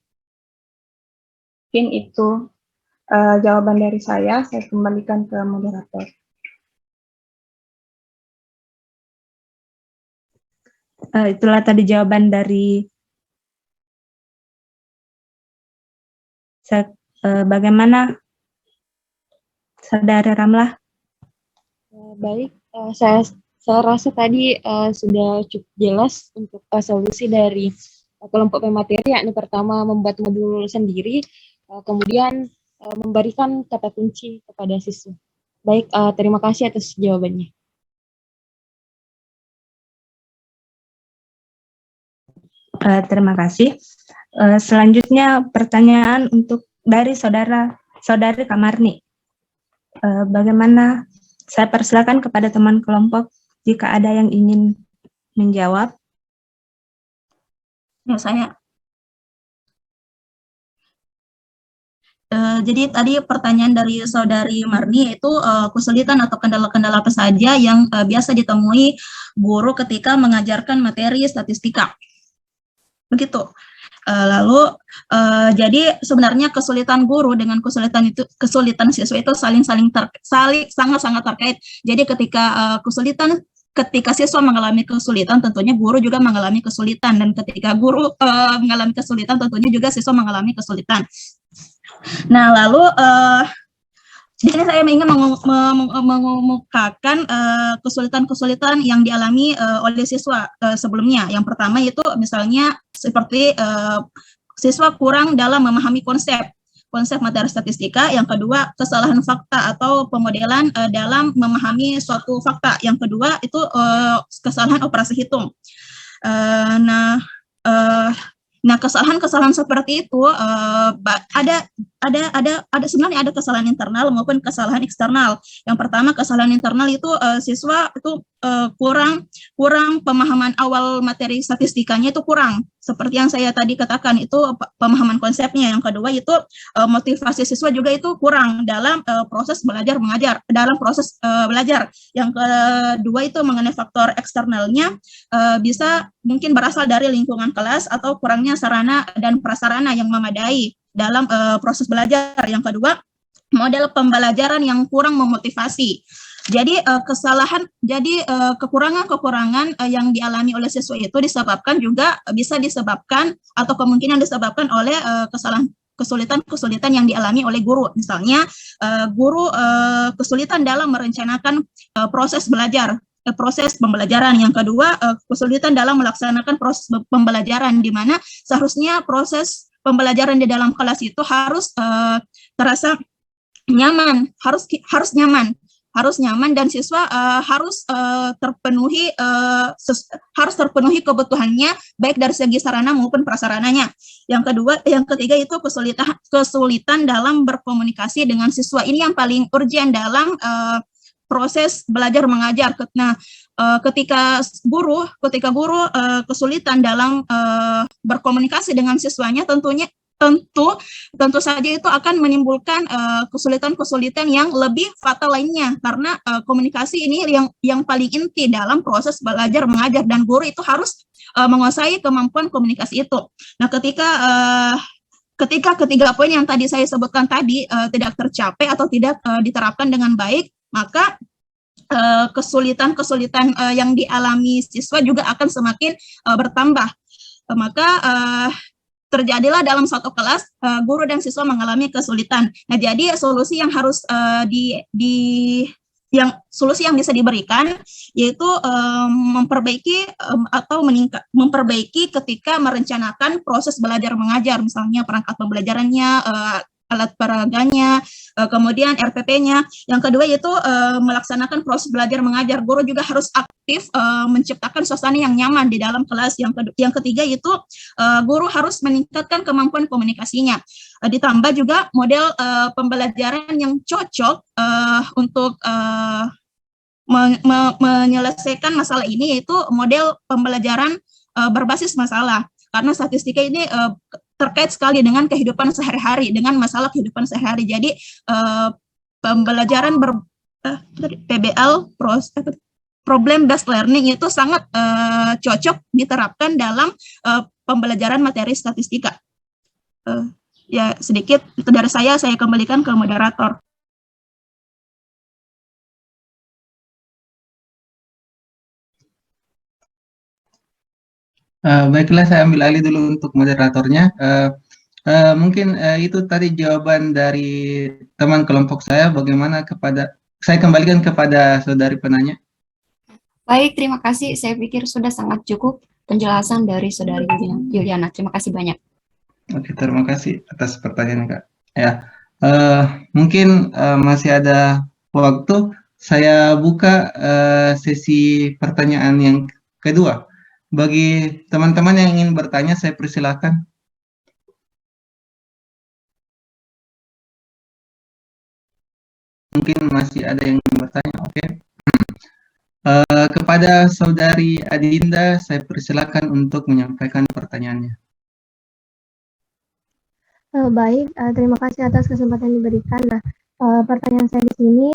Mungkin itu jawaban dari saya kembalikan ke moderator. Itulah tadi jawaban dari bagaimana Saudara Ramlah? Baik, saya rasa tadi sudah cukup jelas untuk solusi dari kelompok pemateri, yakni pertama membuat modul sendiri, kemudian memberikan kata kunci kepada siswa. Baik, terima kasih atas jawabannya. Terima kasih. Selanjutnya pertanyaan dari Saudari Kamarni. Bagaimana, saya persilakan kepada teman kelompok jika ada yang ingin menjawab. Ya, saya. Jadi tadi pertanyaan dari Saudari Marni itu kesulitan atau kendala-kendala apa saja yang biasa ditemui guru ketika mengajarkan materi statistika. begitu. Lalu jadi sebenarnya kesulitan guru dengan kesulitan siswa itu sangat-sangat terkait. Jadi ketika siswa mengalami kesulitan, tentunya guru juga mengalami kesulitan, dan ketika guru mengalami kesulitan, tentunya juga siswa mengalami kesulitan. Nah, lalu di sini saya ingin mengemukakan kesulitan-kesulitan yang dialami oleh siswa sebelumnya. Yang pertama itu misalnya seperti siswa kurang dalam memahami konsep materi statistika. Yang kedua, kesalahan fakta atau pemodelan dalam memahami suatu fakta. Yang kedua itu kesalahan operasi hitung. Nah, kesalahan-kesalahan seperti itu sebenarnya ada kesalahan internal maupun kesalahan eksternal. Yang pertama, kesalahan internal itu siswa itu kurang pemahaman awal materi statistikanya itu kurang. Seperti yang saya tadi katakan, itu pemahaman konsepnya. Yang kedua itu motivasi siswa juga itu kurang dalam proses belajar mengajar, belajar. Yang kedua itu mengenai faktor eksternalnya, bisa mungkin berasal dari lingkungan kelas atau kurangnya sarana dan prasarana yang memadai dalam proses belajar. Yang kedua, model pembelajaran yang kurang memotivasi. Jadi kekurangan-kekurangan yang dialami oleh siswa itu bisa disebabkan atau kemungkinan disebabkan oleh kesulitan-kesulitan yang dialami oleh guru. Misalnya guru kesulitan dalam merencanakan proses pembelajaran. Yang kedua, kesulitan dalam melaksanakan proses pembelajaran, di mana seharusnya proses pembelajaran di dalam kelas itu harus terasa nyaman, harus nyaman, dan siswa harus terpenuhi kebutuhannya baik dari segi sarana maupun prasarananya. Yang ketiga itu kesulitan dalam berkomunikasi dengan siswa. Ini yang paling urgent dalam proses belajar mengajar. Nah, ketika guru kesulitan dalam berkomunikasi dengan siswanya, tentu saja itu akan menimbulkan kesulitan-kesulitan yang lebih fatal lainnya, karena komunikasi ini yang paling inti dalam proses belajar mengajar, dan guru itu harus menguasai kemampuan komunikasi itu. Nah, ketika ketiga poin yang tadi saya sebutkan tadi tidak tercapai atau tidak diterapkan dengan baik, maka kesulitan-kesulitan yang dialami siswa juga akan semakin bertambah. Maka terjadilah dalam suatu kelas guru dan siswa mengalami kesulitan. Nah, jadi solusi yang harus solusi yang bisa diberikan yaitu memperbaiki ketika merencanakan proses belajar mengajar, misalnya perangkat pembelajarannya, alat peraganya, kemudian RPP-nya. Yang kedua yaitu melaksanakan proses belajar mengajar. Guru juga harus aktif menciptakan suasana yang nyaman di dalam kelas. Yang ketiga yaitu guru harus meningkatkan kemampuan komunikasinya. Ditambah juga model pembelajaran yang cocok untuk menyelesaikan masalah ini, yaitu model pembelajaran berbasis masalah. Karena statistika ini terkait sekali dengan kehidupan sehari-hari, dengan masalah kehidupan sehari-hari. Jadi pembelajaran PBL, problem based learning, itu sangat cocok diterapkan dalam pembelajaran materi statistika. Ya, sedikit itu dari saya kembalikan ke moderator. Baiklah, saya ambil alih dulu untuk moderatornya. Mungkin itu tadi jawaban dari teman kelompok saya. Bagaimana saya kembalikan kepada saudari penanya. Baik, terima kasih. Saya pikir sudah sangat cukup penjelasan dari saudari Yuliana. Terima kasih banyak. Oke, terima kasih atas pertanyaannya, Kak. Ya, mungkin masih ada waktu. Saya buka sesi pertanyaan yang kedua. Bagi teman-teman yang ingin bertanya, saya persilakan. Mungkin masih ada yang ingin bertanya, oke. Kepada saudari Adinda, saya persilakan untuk menyampaikan pertanyaannya. Baik, terima kasih atas kesempatan yang diberikan. Nah, Pertanyaan saya di sini,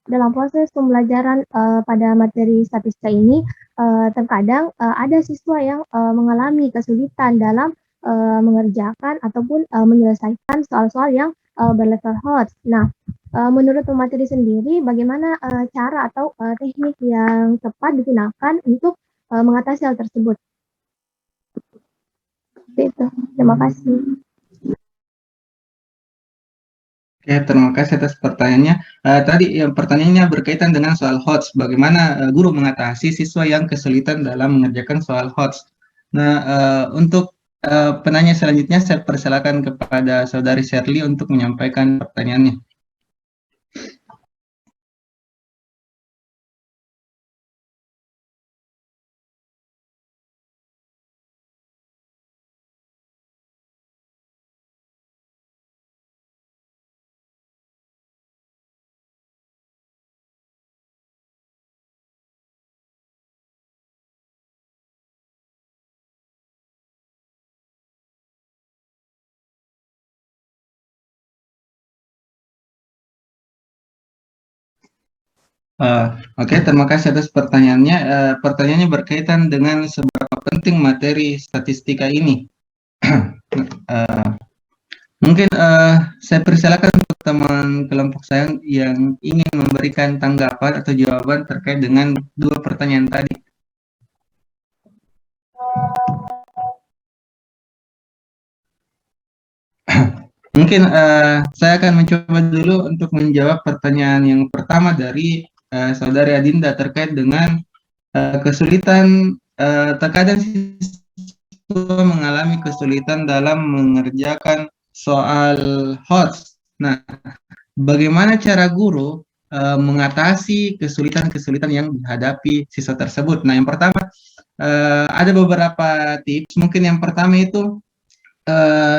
dalam proses pembelajaran pada materi statistika ini, terkadang ada siswa yang mengalami kesulitan dalam mengerjakan ataupun menyelesaikan soal-soal yang berlevel hot. Nah, menurut pemateri sendiri, bagaimana cara atau teknik yang tepat digunakan untuk mengatasi hal tersebut? Seperti itu. Terima kasih. Oke, terima kasih atas pertanyaannya. Tadi yang pertanyaannya berkaitan dengan soal HOTS, bagaimana guru mengatasi siswa yang kesulitan dalam mengerjakan soal HOTS. Nah, untuk penanya selanjutnya saya persilakan kepada Saudari Shirley untuk menyampaikan pertanyaannya. Oke, terima kasih atas pertanyaannya. Pertanyaannya berkaitan dengan seberapa penting materi statistika ini. Mungkin saya persilakan untuk teman kelompok saya yang ingin memberikan tanggapan atau jawaban terkait dengan dua pertanyaan tadi. Mungkin saya akan mencoba dulu untuk menjawab pertanyaan yang pertama dari Saudari Adinda terkait dengan kesulitan, terkadang siswa mengalami kesulitan dalam mengerjakan soal HOTS. Nah, bagaimana cara guru mengatasi kesulitan-kesulitan yang dihadapi siswa tersebut? Nah, yang pertama ada beberapa tips. Mungkin yang pertama itu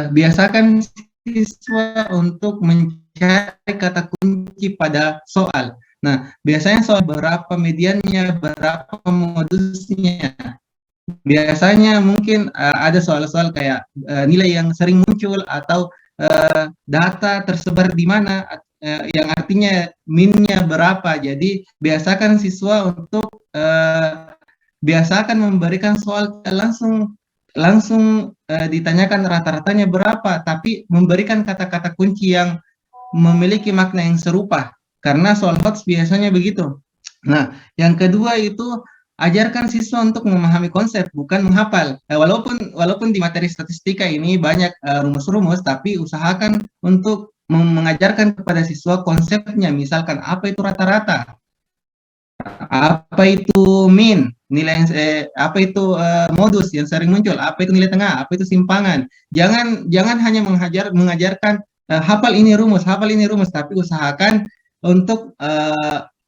biasakan siswa untuk mencari kata kunci pada soal. Nah, biasanya soal berapa mediannya, berapa modusnya. Biasanya mungkin ada soal-soal kayak nilai yang sering muncul atau data tersebar di mana, yang artinya minnya berapa. Jadi biasakan siswa untuk biasakan memberikan soal langsung ditanyakan rata-ratanya berapa, tapi memberikan kata-kata kunci yang memiliki makna yang serupa. Karena soal HOTS biasanya begitu. Nah, yang kedua itu ajarkan siswa untuk memahami konsep, bukan menghafal. Walaupun di materi statistika ini banyak rumus-rumus, tapi usahakan untuk mengajarkan kepada siswa konsepnya. Misalkan apa itu rata-rata, apa itu min, nilai apa itu modus yang sering muncul, apa itu nilai tengah, apa itu simpangan. Jangan hanya mengajarkan hafal ini rumus, tapi usahakan untuk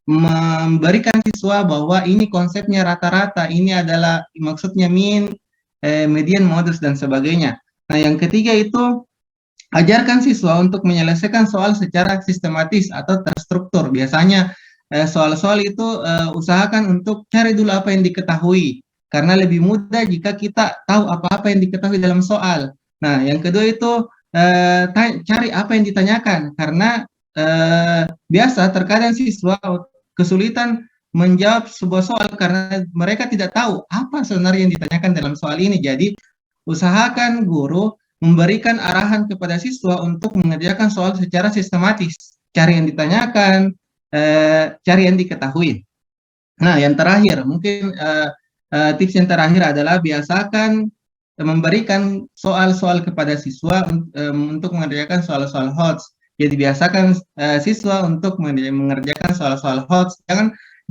memberikan siswa bahwa ini konsepnya rata-rata, ini adalah maksudnya min, median, modus, dan sebagainya. Nah, yang ketiga itu ajarkan siswa untuk menyelesaikan soal secara sistematis atau terstruktur. Biasanya soal-soal itu usahakan untuk cari dulu apa yang diketahui, karena lebih mudah jika kita tahu apa-apa yang diketahui dalam soal. Nah, yang kedua itu cari apa yang ditanyakan, karena biasa terkadang siswa kesulitan menjawab sebuah soal karena mereka tidak tahu apa sebenarnya yang ditanyakan dalam soal ini. Jadi usahakan guru memberikan arahan kepada siswa untuk mengerjakan soal secara sistematis, cari yang ditanyakan, cari yang diketahui. Nah, yang terakhir mungkin tips yang terakhir adalah biasakan memberikan soal-soal kepada siswa untuk mengerjakan soal-soal HOTS. Jadi biasakan siswa untuk mengerjakan soal-soal HOTS.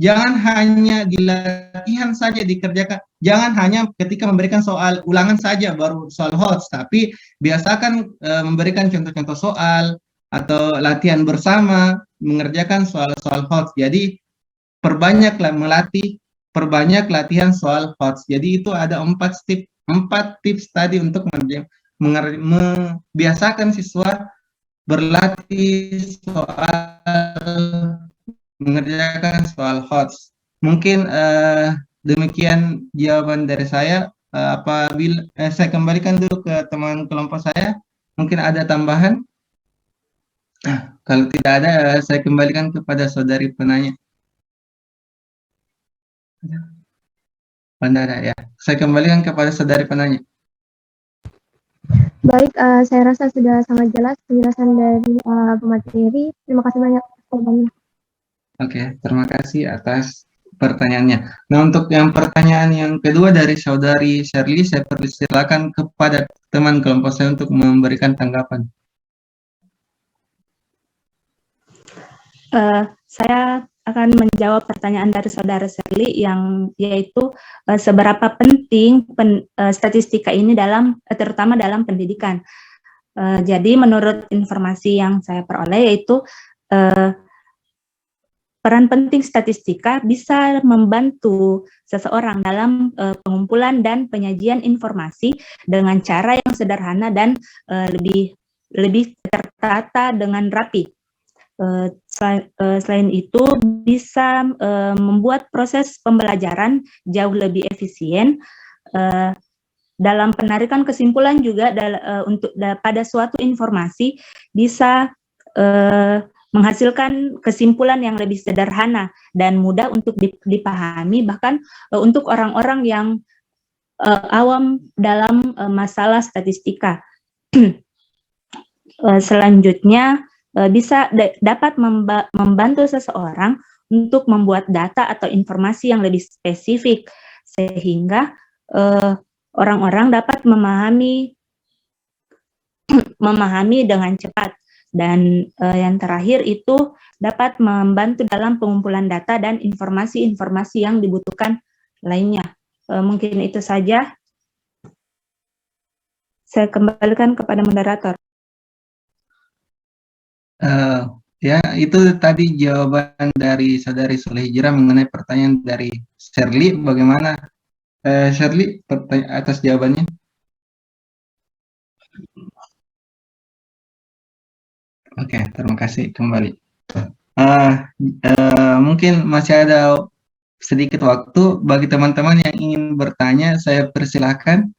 Jangan hanya di latihan saja dikerjakan. Jangan hanya ketika memberikan soal ulangan saja baru soal HOTS, tapi biasakan memberikan contoh-contoh soal atau latihan bersama mengerjakan soal-soal HOTS. Jadi perbanyaklah perbanyak latihan soal HOTS. Jadi itu ada 4 tips tadi untuk membiasakan siswa berlatih mengerjakan soal HOTS. Mungkin demikian jawaban dari saya. Apabila saya kembalikan dulu ke teman kelompok saya, mungkin ada tambahan. Kalau tidak ada, saya kembalikan kepada saudari penanya. Anda ada ya. Saya kembalikan kepada saudari penanya. Baik, saya rasa sudah sangat jelas penjelasan dari pemateri. Terima kasih banyak. Oke, terima kasih atas pertanyaannya. Nah, untuk yang pertanyaan yang kedua dari saudari Shirley, saya persilakan kepada teman kelompok saya untuk memberikan tanggapan. Saya akan menjawab pertanyaan dari saudara Shirley yang yaitu seberapa penting statistika ini terutama dalam pendidikan. Jadi menurut informasi yang saya peroleh yaitu peran penting statistika bisa membantu seseorang dalam pengumpulan dan penyajian informasi dengan cara yang sederhana dan lebih tertata dengan rapi. Selain itu bisa membuat proses pembelajaran jauh lebih efisien dalam penarikan kesimpulan juga pada suatu informasi bisa menghasilkan kesimpulan yang lebih sederhana dan mudah untuk dipahami bahkan untuk orang-orang yang awam dalam masalah statistika. Selanjutnya dapat membantu seseorang untuk membuat data atau informasi yang lebih spesifik sehingga orang-orang dapat memahami dengan cepat dan yang terakhir itu dapat membantu dalam pengumpulan data dan informasi-informasi yang dibutuhkan lainnya. Mungkin itu saja. Saya kembalikan kepada moderator. Ya, itu tadi jawaban dari saudari Soleh Hijrah mengenai pertanyaan dari Shirley. Bagaimana Shirley atas jawabannya? Oke, terima kasih kembali. Mungkin masih ada sedikit waktu bagi teman-teman yang ingin bertanya, saya persilahkan.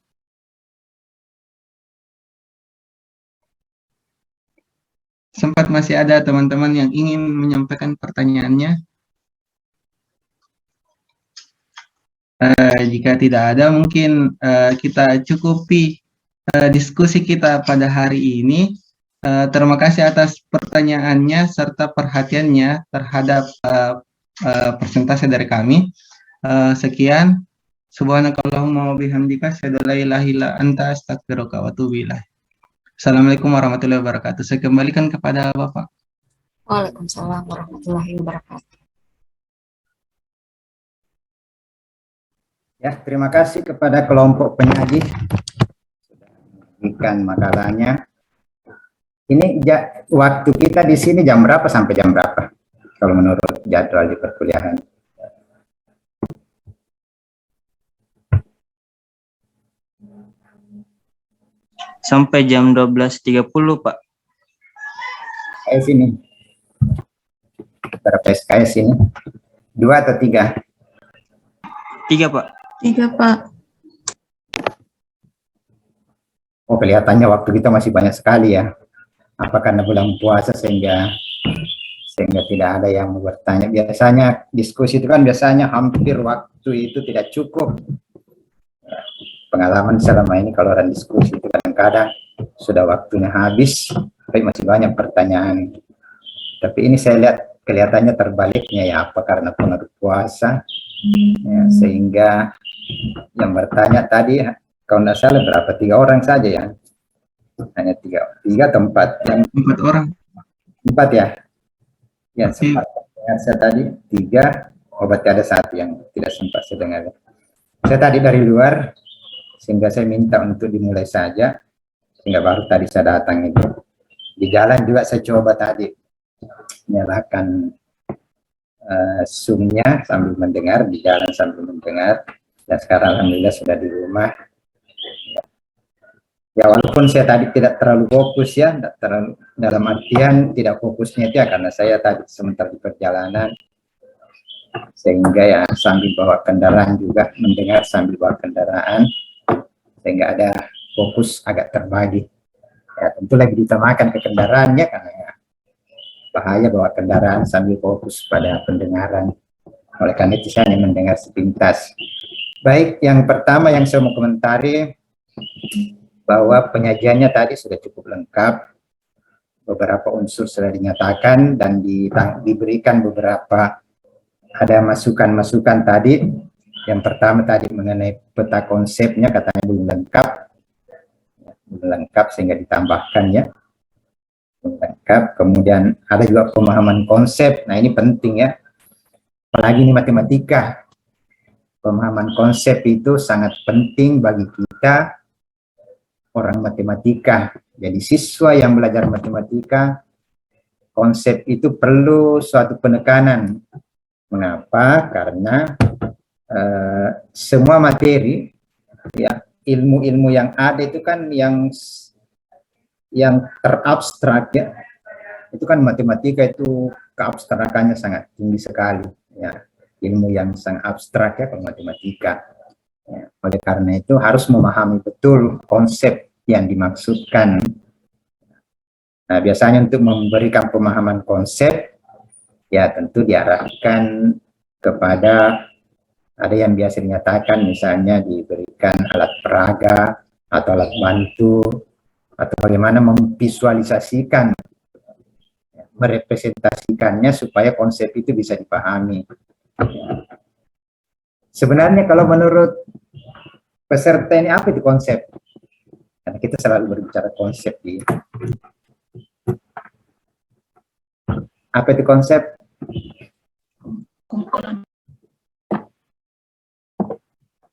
Sempat masih ada teman-teman yang ingin menyampaikan pertanyaannya. Jika tidak ada, mungkin kita cukupi diskusi kita pada hari ini. Terima kasih atas pertanyaannya serta perhatiannya terhadap persentase dari kami. Sekian. Subhanakallahumma wa bihamdika asyhadu an la ilaha illa anta astaghfiruka wa atubu ilaik. Assalamualaikum warahmatullahi wabarakatuh. Saya kembalikan kepada Bapak. Waalaikumsalam warahmatullahi wabarakatuh. Ya, terima kasih kepada kelompok penyaji sudah memberikan makalahnya. Ini waktu kita di sini jam berapa sampai jam berapa? Kalau menurut jadwal di perkuliahan. Sampai jam 12.30, Pak. SKS ini. Berapa SKS ini? 2 atau 3? 3, Pak. 3, Pak. Oh, kelihatannya waktu kita masih banyak sekali ya. Apa karena bulan puasa sehingga tidak ada yang bertanya. Biasanya diskusi itu kan biasanya hampir waktu itu tidak cukup. Pengalaman selama ini kalau orang diskusi itu kadang-kadang sudah waktunya habis, tapi masih banyak pertanyaan. Tapi ini saya lihat kelihatannya terbaliknya ya, apa karena pengaruh puasa, ya, sehingga yang bertanya tadi, kalau tidak salah berapa, 3 orang saja ya, hanya 3 tempat. 4 orang. 4 ya, yang sempat dengar saya tadi 3, berarti ada 1 yang tidak sempat saya dengar. Saya tadi dari luar, sehingga saya minta untuk dimulai saja, sehingga baru tadi saya datang itu. Di jalan juga saya coba tadi nyalakan Zoom-nya sambil mendengar, di jalan sambil mendengar, dan sekarang alhamdulillah sudah di rumah. Ya walaupun saya tadi tidak terlalu fokus ya, terlalu, dalam artian tidak fokusnya itu ya karena saya tadi sebentar di perjalanan, sehingga ya sambil bawa kendaraan juga mendengar sambil bawa kendaraan, sehingga ada fokus agak terbagi. Ya tentu lagi ditamakan ke kendaraannya karena ya, bahaya bawa kendaraan sambil fokus pada pendengaran. Oleh karena itu saya hanya mendengar sepintas. Baik, yang pertama yang saya mau komentari bahwa penyajiannya tadi sudah cukup lengkap. Beberapa unsur sudah dinyatakan dan diberikan beberapa, ada masukan-masukan tadi. Yang pertama tadi mengenai peta konsepnya katanya belum lengkap sehingga ditambahkan ya. Belum lengkap. Kemudian ada juga pemahaman konsep. Nah ini penting ya. Apalagi ini matematika. Pemahaman konsep itu sangat penting bagi kita orang matematika. Jadi siswa yang belajar matematika, konsep itu perlu suatu penekanan. Mengapa? Karena semua materi, ya ilmu-ilmu yang ada itu kan yang terabstrak ya. Itu kan matematika itu keabstrakannya sangat tinggi sekali. Ya, ilmu yang sangat abstrak ya kalau matematika. Ya, oleh karena itu harus memahami betul konsep yang dimaksudkan. Nah, biasanya untuk memberikan pemahaman konsep, ya tentu diarahkan kepada, ada yang biasa dinyatakan misalnya diberikan alat peraga atau alat bantu, atau bagaimana memvisualisasikan, merepresentasikannya supaya konsep itu bisa dipahami. Sebenarnya kalau menurut peserta ini apa itu konsep? Karena kita selalu berbicara konsep di apa itu konsep?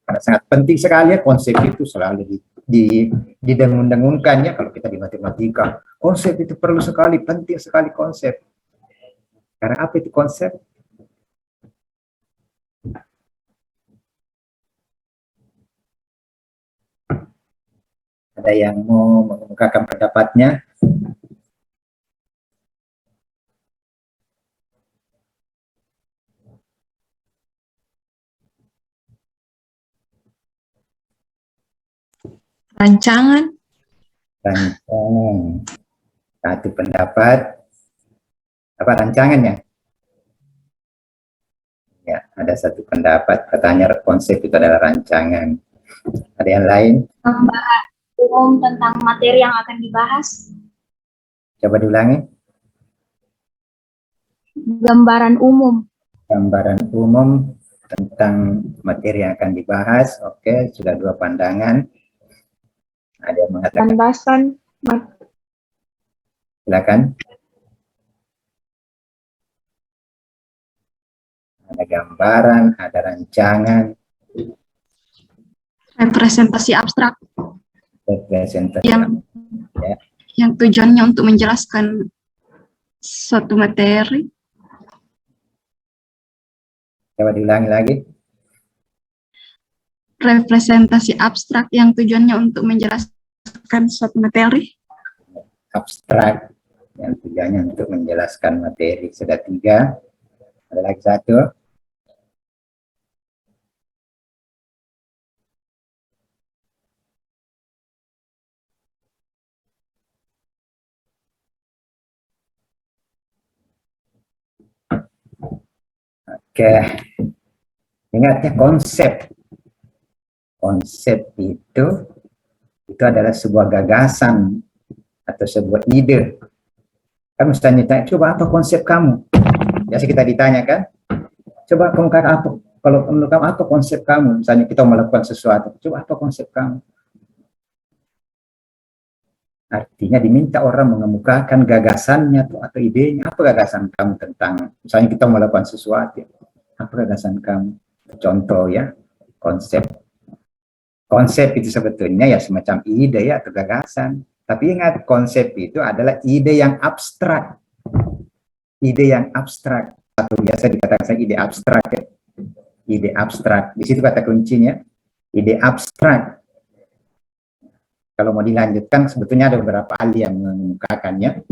Karena sangat penting sekali ya, konsep itu selalu didengung-dengungkan ya kalau kita di matematika. Konsep itu perlu sekali, penting sekali konsep. Karena apa itu konsep? Ada yang mau mengemukakan pendapatnya? Rancangan. Satu pendapat. Apa rancangannya? Ya, ada satu pendapat katanya konsep itu adalah rancangan. Ada yang lain? Gambaran umum tentang materi yang akan dibahas. Coba diulangi. Gambaran umum. Gambaran umum tentang materi yang akan dibahas. Oke, sudah dua pandangan. Ada yang mengatakan. Landasan. Silakan. Ada gambaran, ada rancangan. Representasi abstrak. Representasi. Yang tujuannya untuk menjelaskan suatu materi. Coba diulangi lagi. Representasi abstrak yang tujuannya untuk menjelaskan suatu materi. Abstrak yang tujuannya untuk menjelaskan materi. Sudah 3. Ada lagi 1. Oke. Ingatnya konsep. Konsep itu adalah sebuah gagasan atau sebuah ide. Kan misalnya ditanya, coba apa konsep kamu? Biasa kita ditanyakan, coba kamu kata apa? Kalau menurut kamu apa konsep kamu? Misalnya kita melakukan sesuatu, coba apa konsep kamu? Artinya diminta orang mengemukakan gagasannya atau idenya. Apa gagasan kamu tentang, misalnya kita melakukan sesuatu, apa gagasan kamu? Contoh ya, konsep. Konsep itu sebetulnya ya semacam ide ya atau gagasan. Tapi ingat, konsep itu adalah ide yang abstrak. Ide yang abstrak. Atau biasa dikatakan ide abstrak ya. Ide abstrak. Di situ kata kuncinya. Ide abstrak. Kalau mau dilanjutkan, sebetulnya ada beberapa ahli yang mengemukakannya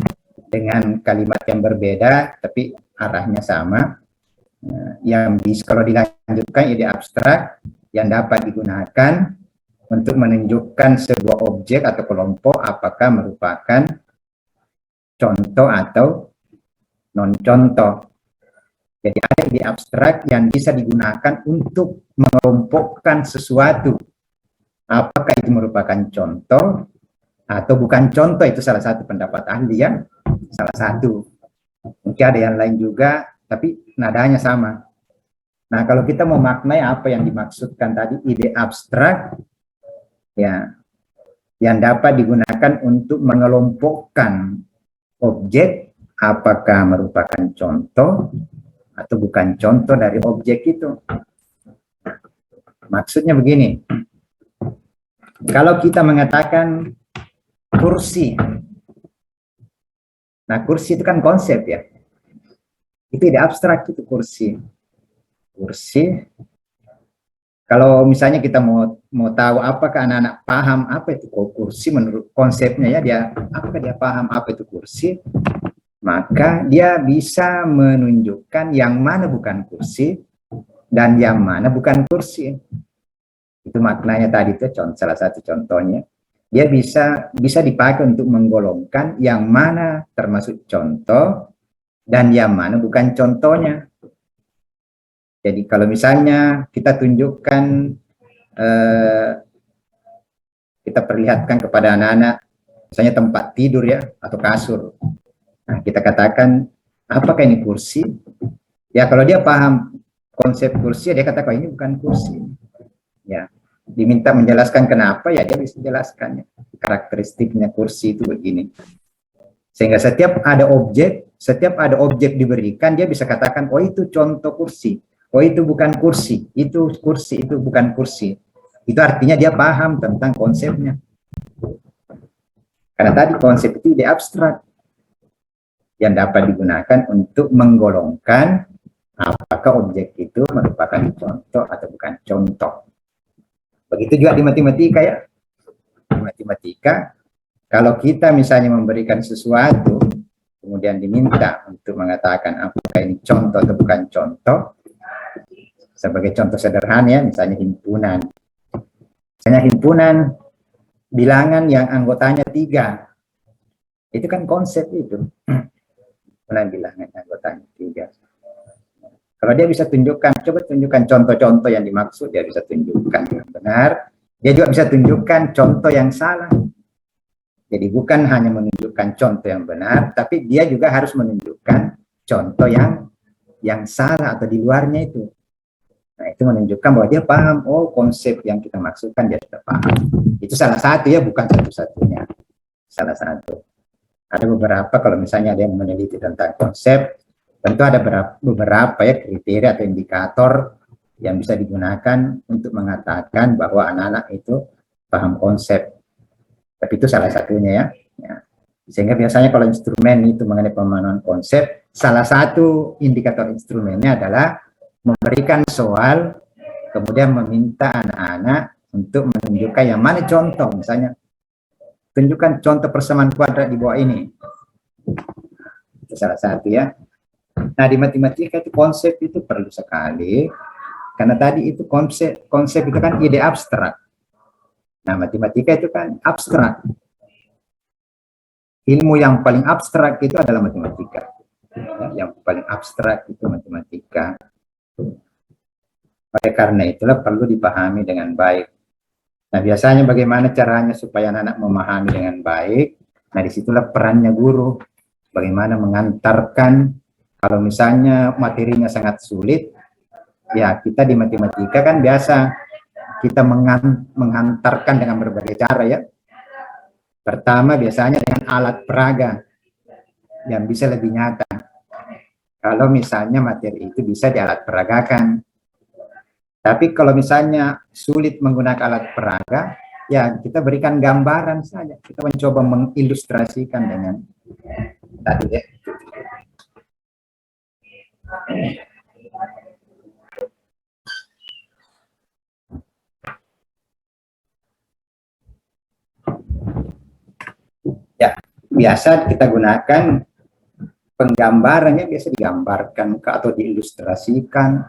dengan kalimat yang berbeda, tapi arahnya sama. Yang kalau dilanjutkan ide abstrak yang dapat digunakan untuk menunjukkan sebuah objek atau kelompok apakah merupakan contoh atau non-contoh. Jadi ada ide abstrak yang bisa digunakan untuk mengelompokkan sesuatu. Apakah itu merupakan contoh atau bukan contoh, itu salah satu pendapat ahli ya. Salah satu. Mungkin ada yang lain juga, tapi nadanya sama. Nah, kalau kita memaknai apa yang dimaksudkan tadi, ide abstrak, ya, yang dapat digunakan untuk mengelompokkan objek, apakah merupakan contoh atau bukan contoh dari objek itu. Maksudnya begini, kalau kita mengatakan kursi, nah kursi itu kan konsep ya, itu ide abstrak, itu kursi. Kursi, kalau misalnya kita mau tahu apakah anak-anak paham apa itu kursi menurut konsepnya ya, dia apakah dia paham apa itu kursi, maka dia bisa menunjukkan yang mana bukan kursi dan yang mana bukan kursi. Itu maknanya tadi itu salah satu contohnya. Dia bisa dipakai untuk menggolongkan yang mana termasuk contoh dan yang mana bukan contohnya. Jadi kalau misalnya kita tunjukkan, kita perlihatkan kepada anak-anak, misalnya tempat tidur ya, atau kasur. Nah, kita katakan, apakah ini kursi? Ya, kalau dia paham konsep kursi, dia katakan, ini bukan kursi. Ya, diminta menjelaskan kenapa, ya dia bisa jelaskannya. Karakteristiknya kursi itu begini. Sehingga setiap ada objek diberikan, dia bisa katakan, oh itu contoh kursi. Oh itu bukan kursi, itu kursi, itu bukan kursi. Itu artinya dia paham tentang konsepnya. Karena tadi konsep itu ide abstrak yang dapat digunakan untuk menggolongkan apakah objek itu merupakan contoh atau bukan contoh. Begitu juga di matematika ya. Di matematika, kalau kita misalnya memberikan sesuatu, kemudian diminta untuk mengatakan apakah ini contoh atau bukan contoh, sebagai contoh sederhana ya, misalnya himpunan. Misalnya himpunan bilangan yang anggotanya 3. Itu kan konsep itu. Himpunan bilangan anggotanya 3. Kalau dia bisa tunjukkan, coba tunjukkan contoh-contoh yang dimaksud, dia bisa tunjukkan yang benar. Dia juga bisa tunjukkan contoh yang salah. Jadi bukan hanya menunjukkan contoh yang benar, tapi dia juga harus menunjukkan contoh yang salah atau di luarnya itu. Nah, itu menunjukkan bahwa dia paham, oh konsep yang kita maksudkan dia sudah paham. Itu salah satu ya, bukan satu-satunya. Salah satu. Ada beberapa, kalau misalnya ada yang meneliti tentang konsep, tentu ada beberapa ya kriteria atau indikator yang bisa digunakan untuk mengatakan bahwa anak-anak itu paham konsep. Tapi itu salah satunya ya. Sehingga biasanya kalau instrumen itu mengenai pemahaman konsep, salah satu indikator instrumennya adalah memberikan soal, kemudian meminta anak-anak untuk menunjukkan yang mana contoh, misalnya tunjukkan contoh persamaan kuadrat di bawah ini. Itu salah satu ya. Nah di matematika itu konsep itu perlu sekali, karena tadi itu konsep itu kan ide abstrak. Nah matematika itu kan abstrak. Ilmu yang paling abstrak itu adalah matematika. Yang paling abstrak itu matematika. Oleh karena itulah perlu dipahami dengan baik. Nah biasanya bagaimana caranya supaya anak-anak memahami dengan baik? Nah disitulah perannya guru. Bagaimana mengantarkan, kalau misalnya materinya sangat sulit, ya kita di matematika kan biasa kita mengantarkan dengan berbagai cara ya. Pertama biasanya dengan alat peraga yang bisa lebih nyata. Kalau misalnya materi itu bisa dialat peragakan. Tapi kalau misalnya sulit menggunakan alat peraga, ya kita berikan gambaran saja. Kita mencoba mengilustrasikan dengan tadi ya. Ya, biasa kita gunakan penggambarannya, biasa digambarkan atau diilustrasikan.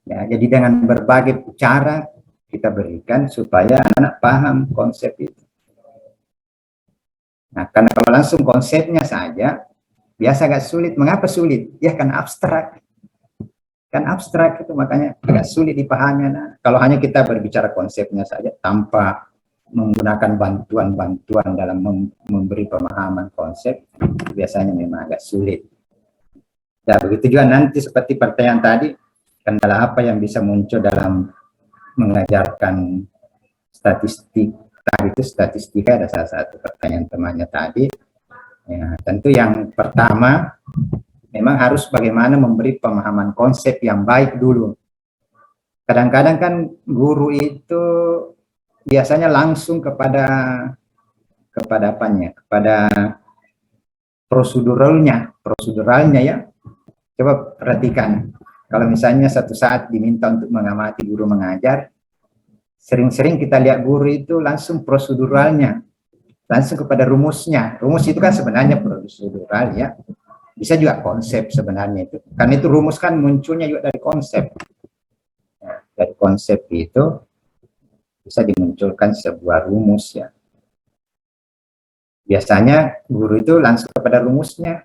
Ya, jadi dengan berbagai cara kita berikan supaya anak paham konsep itu. Nah, karena kalau langsung konsepnya saja, Biasa agak sulit. Mengapa sulit? Ya kan abstrak. Kan abstrak itu makanya agak sulit dipahami. Nah, kalau hanya kita berbicara konsepnya saja tanpa menggunakan bantuan-bantuan dalam memberi pemahaman konsep, biasanya memang agak sulit. Ya, begitu juga nanti seperti pertanyaan tadi, kendala apa yang bisa muncul dalam mengajarkan statistik. Tadi itu statistika ada salah satu pertanyaan temannya tadi. Ya, tentu yang pertama memang harus bagaimana memberi pemahaman konsep yang baik dulu. Kadang-kadang kan guru itu biasanya langsung kepada apanya? Kepada proseduralnya ya. Coba perhatikan. Kalau misalnya satu saat diminta untuk mengamati guru mengajar, sering-sering kita lihat guru itu langsung proseduralnya, langsung kepada rumusnya. Rumus itu kan sebenarnya prosedural ya. Bisa juga konsep sebenarnya itu. Karena itu rumus kan munculnya juga dari konsep. Nah, dari konsep itu bisa dimunculkan sebuah rumus ya. Biasanya guru itu langsung kepada rumusnya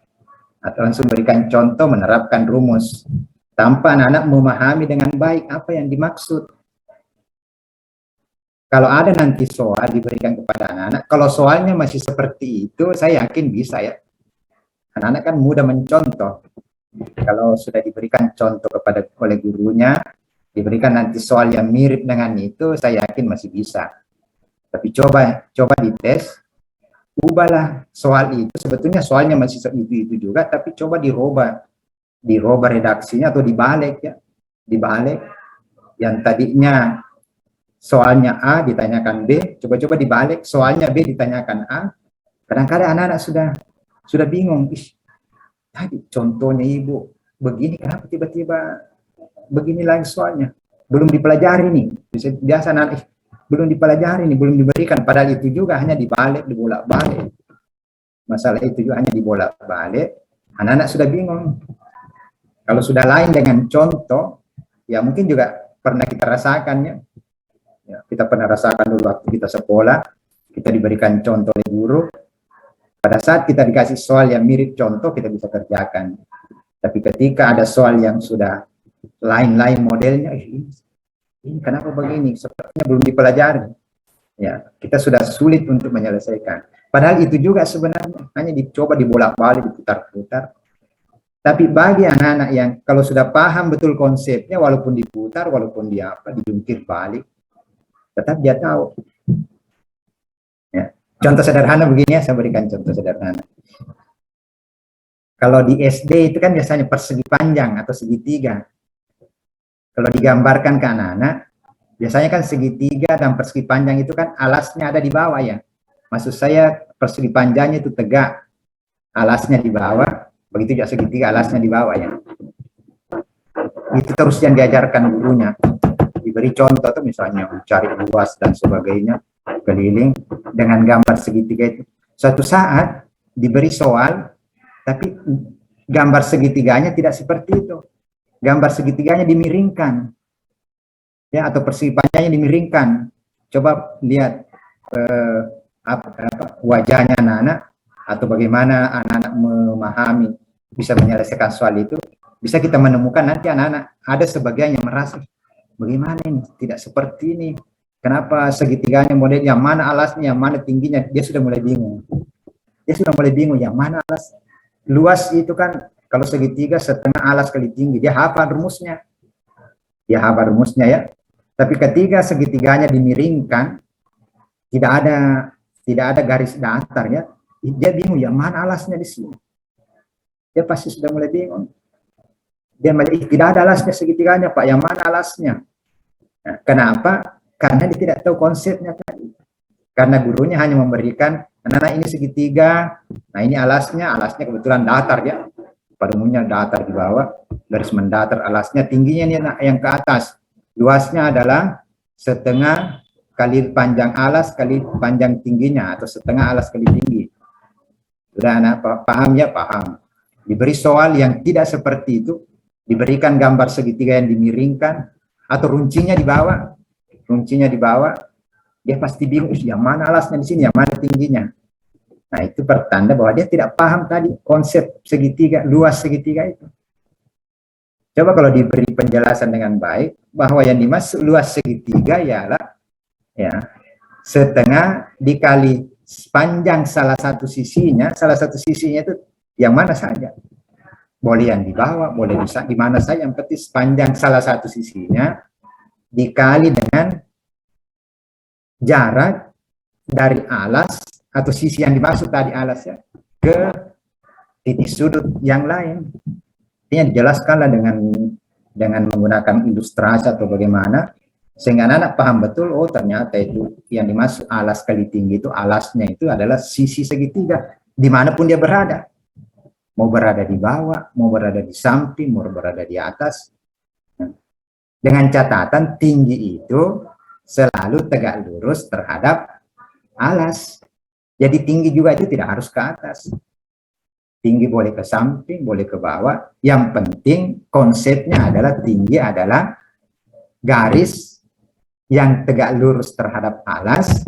atau langsung berikan contoh menerapkan rumus tanpa anak-anak memahami dengan baik apa yang dimaksud. Kalau ada nanti soal diberikan kepada anak-anak, kalau soalnya masih seperti itu, saya yakin bisa ya. Anak-anak kan mudah mencontoh. Kalau sudah diberikan contoh oleh gurunya, diberikan nanti soal yang mirip dengan itu, saya yakin masih bisa. Tapi coba dites, ubahlah soal itu. Sebetulnya soalnya masih itu juga, tapi coba dirubah redaksinya atau dibalik ya, dibalik. Yang tadinya soalnya A ditanyakan B, coba-coba dibalik, soalnya B ditanyakan A. Kadang-kadang anak-anak sudah bingung, tadi contohnya ibu begini, kenapa tiba-tiba begini lagi soalnya? Belum dipelajari nih, biasa nanti belum dipelajari nih, belum diberikan, padahal itu juga hanya dibalik, dibolak-balik. Masalah itu juga hanya dibolak-balik, anak-anak sudah bingung. Kalau sudah lain dengan contoh, ya mungkin juga pernah kita rasakan ya. Kita pernah rasakan dulu waktu kita sekolah, kita diberikan contoh oleh guru. Pada saat kita dikasih soal yang mirip contoh, kita bisa kerjakan. Tapi ketika ada soal yang sudah lain-lain modelnya, ini kenapa begini? Sepertinya belum dipelajari. Ya, kita sudah sulit untuk menyelesaikan. Padahal itu juga sebenarnya hanya dicoba dibolak-balik, diputar-putar. Tapi bagi anak-anak yang kalau sudah paham betul konsepnya, walaupun diputar, walaupun dijungkir balik, tetap dia tahu. Ya. Contoh sederhana begini ya, saya berikan contoh sederhana. Kalau di SD itu kan biasanya persegi panjang atau segitiga. Kalau digambarkan ke anak-anak, biasanya kan segitiga dan persegi panjang itu kan alasnya ada di bawah ya. Maksud saya persegi panjangnya itu tegak, alasnya di bawah, begitu juga segitiga alasnya di bawah ya. Itu terus yang diajarkan gurunya. Diberi contoh tuh misalnya mencari luas dan sebagainya, keliling dengan gambar segitiga itu. Suatu saat diberi soal, tapi gambar segitiganya tidak seperti itu. Gambar segitiganya dimiringkan, ya, atau persegi panjangnya dimiringkan. Coba lihat wajahnya anak-anak atau bagaimana anak-anak memahami, bisa menyelesaikan soal itu. Bisa kita menemukan nanti anak-anak ada sebagian yang merasa, bagaimana ini tidak seperti ini, kenapa segitiganya model yang mana alasnya, yang mana tingginya, dia sudah mulai bingung. Dia sudah mulai bingung yang mana alas. Luas itu kan kalau segitiga setengah alas kali tinggi, dia hafal rumusnya. Dia hafal rumusnya ya. Tapi ketika segitiganya dimiringkan, tidak ada garis datar ya, dia bingung yang mana alasnya di sini. Dia pasti sudah mulai bingung. Dia melihat tidak ada alasnya segitiganya Pak, yang mana alasnya? Nah, kenapa? Karena dia tidak tahu konsepnya tadi. Karena gurunya hanya memberikan, anak-anak ini segitiga, nah ini alasnya kebetulan datar ya. Pada umumnya datar di bawah, garis mendatar alasnya, tingginya ini yang ke atas. Luasnya adalah setengah kali panjang alas kali panjang tingginya, atau setengah alas kali tinggi. Sudah anak paham ya? Paham. Diberi soal yang tidak seperti itu, diberikan gambar segitiga yang dimiringkan, atau runcingnya di bawah, dia pasti bingung, yang mana alasnya di sini, yang mana tingginya. Nah, itu pertanda bahwa dia tidak paham tadi konsep segitiga, luas segitiga itu. Coba kalau diberi penjelasan dengan baik, bahwa yang dimaksud luas segitiga ialah ya, setengah dikali panjang salah satu sisinya itu yang mana saja. Boleh yang di bawah, boleh di mana saja, yang penting sepanjang salah satu sisinya dikali dengan jarak dari alas atau sisi yang dimaksud tadi alasnya ke titik sudut yang lain. Ini dijelaskanlah dengan menggunakan ilustrasi atau bagaimana, sehingga anak paham betul, oh ternyata itu yang dimaksud alas kali tinggi itu, alasnya itu adalah sisi segitiga dimanapun dia berada, mau berada di bawah, mau berada di samping, mau berada di atas, dengan catatan tinggi itu selalu tegak lurus terhadap alas. Jadi tinggi juga itu tidak harus ke atas, tinggi boleh ke samping, boleh ke bawah, yang penting konsepnya adalah tinggi adalah garis yang tegak lurus terhadap alas,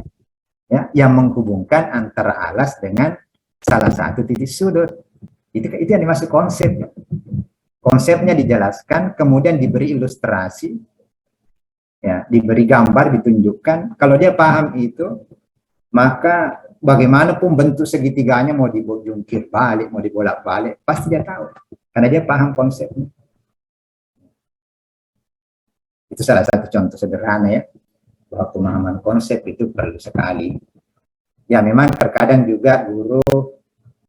ya, yang menghubungkan antara alas dengan salah satu titik sudut. Itu yang dimaksud konsep. Konsepnya dijelaskan, kemudian diberi ilustrasi, ya, diberi gambar, ditunjukkan. Kalau dia paham itu, maka bagaimanapun bentuk segitiganya, mau dijungkir balik, mau dibolak-balik, pasti dia tahu, karena dia paham konsepnya. Itu salah satu contoh sederhana ya, bahwa pemahaman konsep itu perlu sekali. Ya memang terkadang juga guru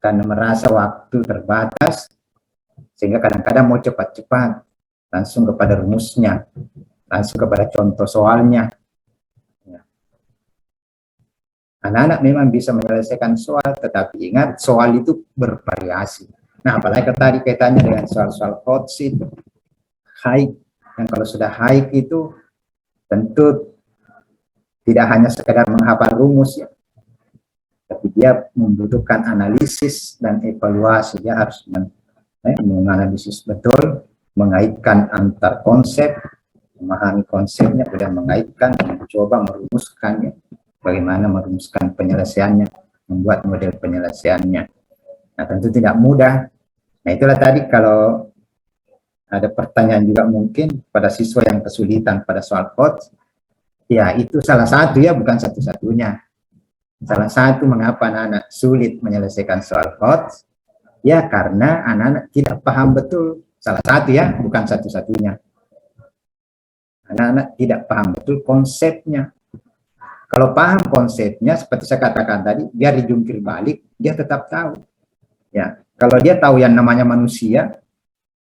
karena merasa waktu terbatas, sehingga kadang-kadang mau cepat-cepat, langsung kepada rumusnya, langsung kepada contoh soalnya. Anak-anak memang bisa menyelesaikan soal, tetapi ingat soal itu bervariasi. Nah, apalagi tadi kaitannya dengan soal-soal hot sheet, high, yang kalau sudah high itu tentu tidak hanya sekedar menghafal rumus ya, tapi dia membutuhkan analisis dan evaluasi. Dia harus menganalisis betul, mengaitkan antar konsep, memahami konsepnya, kemudian mengaitkan, mencoba merumuskannya. Bagaimana merumuskan penyelesaiannya, membuat model penyelesaiannya. Nah, tentu tidak mudah. Nah, itulah tadi kalau ada pertanyaan juga mungkin pada siswa yang kesulitan pada soal hot, ya itu salah satu ya, bukan satu-satunya. Salah satu mengapa anak-anak sulit menyelesaikan soal hot, ya karena anak-anak tidak paham betul. Salah satu ya, bukan satu-satunya. Anak-anak tidak paham betul konsepnya. Kalau paham konsepnya, seperti saya katakan tadi, biar dijungkir balik, dia tetap tahu. Ya, kalau dia tahu yang namanya manusia,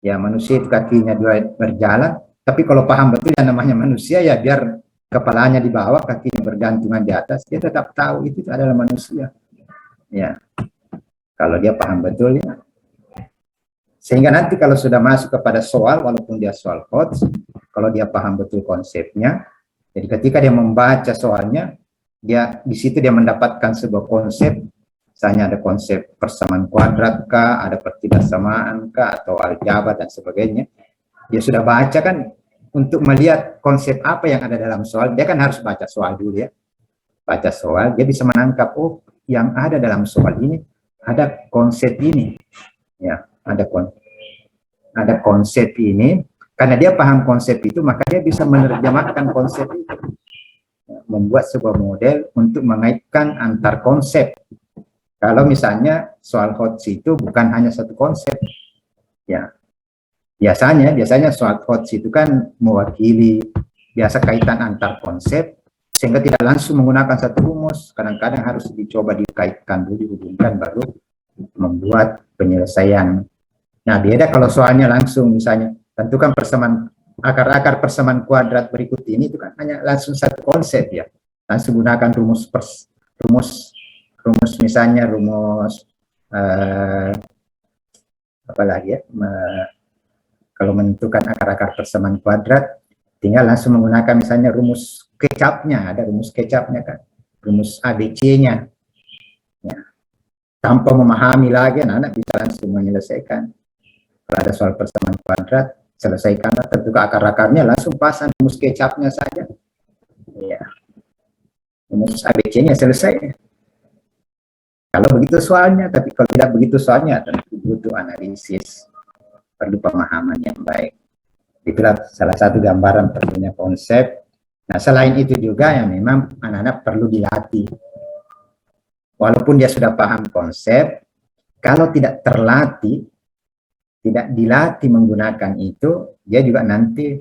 ya manusia itu kakinya dua berjalan, tapi kalau paham betul yang namanya manusia, ya biar kepalanya di bawah, kakinya bergantungan di atas, dia tetap tahu itu adalah manusia. Ya, kalau dia paham betul ya. Sehingga nanti kalau sudah masuk kepada soal, walaupun dia soal hot, kalau dia paham betul konsepnya, jadi ketika dia membaca soalnya, dia di situ dia mendapatkan sebuah konsep, misalnya ada konsep persamaan kuadrat kah, ada pertidaksamaan kah, atau aljabar dan sebagainya. Dia sudah baca kan, untuk melihat konsep apa yang ada dalam soal, dia kan harus baca soal dulu ya. Baca soal, dia bisa menangkap, oh yang ada dalam soal ini, ada konsep ini. Ya, ada konsep ini. Karena dia paham konsep itu, maka dia bisa menerjemahkan konsep itu. Membuat sebuah model untuk mengaitkan antar konsep. Kalau misalnya soal hot sheet itu bukan hanya satu konsep. Ya, biasanya soal hot sheet itu kan mewakili biasa kaitan antar konsep, sehingga tidak langsung menggunakan satu rumus. Kadang-kadang harus dicoba dikaitkan dulu, dihubungkan, baru membuat penyelesaian. Nah, beda kalau soalnya langsung misalnya, tentukan persamaan akar-akar persamaan kuadrat berikut ini, itu kan hanya langsung satu konsep ya. Langsung gunakan rumus misalnya rumus apa lagi ya? Kalau menentukan akar-akar persamaan kuadrat, tinggal langsung menggunakan misalnya rumus kecapnya, ada rumus kecapnya kan, rumus ABC-nya. Ya. Tanpa memahami lagi, anak-anak bisa langsung menyelesaikan. Kalau ada soal persamaan kuadrat, selesaikanlah, tentukan akar-akarnya, langsung pasang rumus kecapnya saja. Ya. Rumus ABC-nya selesai. Kalau begitu soalnya, tapi kalau tidak begitu soalnya tentu butuh analisis, perlu pemahaman yang baik. Itulah salah satu gambaran perlunya konsep. Nah, selain itu juga yang memang anak-anak perlu dilatih. Walaupun dia sudah paham konsep, kalau tidak terlatih, tidak dilatih menggunakan itu, dia juga nanti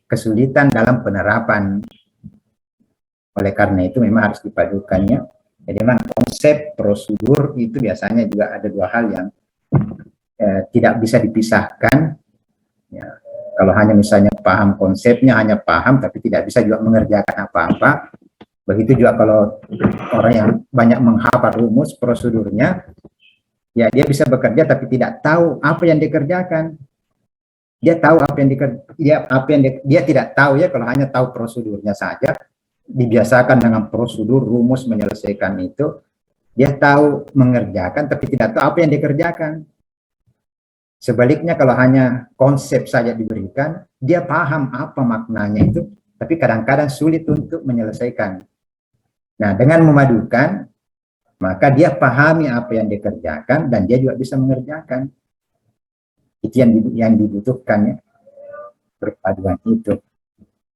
kesulitan dalam penerapan. Oleh karena itu memang harus dipadukannya. Jadi memang konsep prosedur itu biasanya juga ada dua hal yang tidak bisa dipisahkan. Ya, kalau hanya misalnya paham konsepnya, hanya paham tapi tidak bisa juga mengerjakan apa-apa. Begitu juga kalau orang yang banyak menghafal rumus prosedurnya, ya dia bisa bekerja tapi tidak tahu apa yang dikerjakan. Dia tahu apa yang dia tidak tahu ya kalau hanya tahu prosedurnya saja. Dibiasakan dengan prosedur rumus menyelesaikan itu, dia tahu mengerjakan tapi tidak tahu apa yang dikerjakan. Sebaliknya kalau hanya konsep saja diberikan, dia paham apa maknanya itu, tapi kadang-kadang sulit untuk menyelesaikan. Nah, dengan memadukan, maka dia pahami apa yang dikerjakan dan dia juga bisa mengerjakan. Itu yang dibutuhkan ya, perpaduan itu.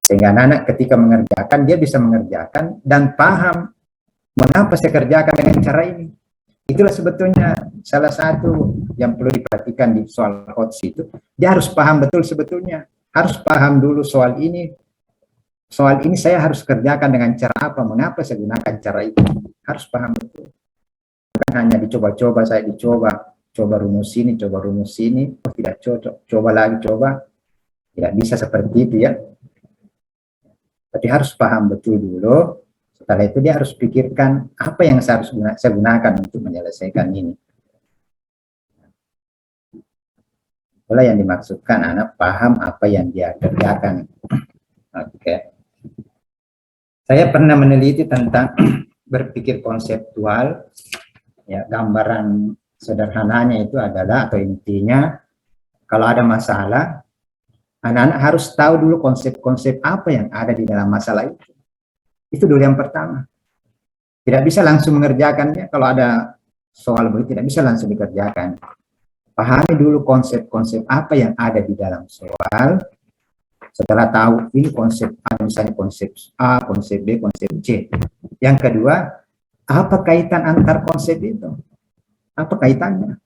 Sehingga anak ketika mengerjakan, dia bisa mengerjakan dan paham mengapa saya kerjakan dengan cara ini. Itulah sebetulnya salah satu yang perlu diperhatikan di soal HOTS itu. Dia harus paham betul sebetulnya. Harus paham dulu soal ini. Soal ini saya harus kerjakan dengan cara apa, mengapa saya gunakan cara itu. Harus paham betul. Bukan hanya dicoba-coba, saya coba rumus ini, oh tidak cocok, coba lagi, Tidak bisa seperti itu ya. Tapi harus paham betul dulu. Setelah itu dia harus pikirkan apa yang saya gunakan untuk menyelesaikan ini. Itulah yang dimaksudkan anak paham apa yang dia kerjakan. Oke. Saya pernah meneliti tentang berpikir konseptual. Ya, gambaran sederhananya itu adalah atau intinya kalau ada masalah, anak-anak harus tahu dulu konsep-konsep apa yang ada di dalam masalah itu. Itu dulu yang pertama. Tidak bisa langsung mengerjakannya. Kalau ada soal begitu, tidak bisa langsung dikerjakan. Pahami dulu konsep-konsep apa yang ada di dalam soal. Setelah tahu ini konsep A, misalnya konsep A, konsep B, konsep C. Yang kedua, apa kaitan antar konsep itu? Apa kaitannya?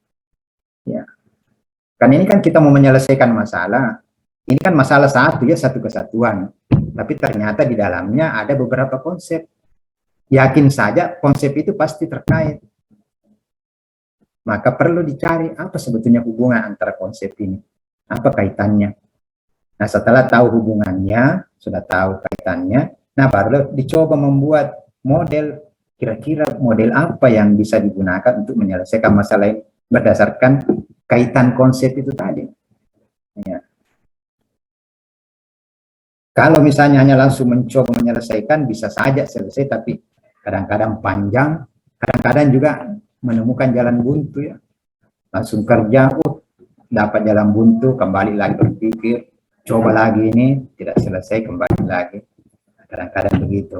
Ya. Kan ini kan kita mau menyelesaikan masalah. Ini kan masalah satu ya, satu kesatuan. Tapi ternyata di dalamnya ada beberapa konsep. Yakin saja konsep itu pasti terkait. Maka perlu dicari apa sebetulnya hubungan antara konsep ini. Apa kaitannya? Nah, setelah tahu hubungannya, sudah tahu kaitannya, nah baru dicoba membuat model, kira-kira model apa yang bisa digunakan untuk menyelesaikan masalah ini berdasarkan kaitan konsep itu tadi. Ya. Kalau misalnya hanya langsung mencoba menyelesaikan, bisa saja selesai, tapi kadang-kadang panjang, kadang-kadang juga menemukan jalan buntu ya. Langsung kerja, dapat jalan buntu, kembali lagi berpikir, coba lagi ini, tidak selesai, kembali lagi. Kadang-kadang begitu.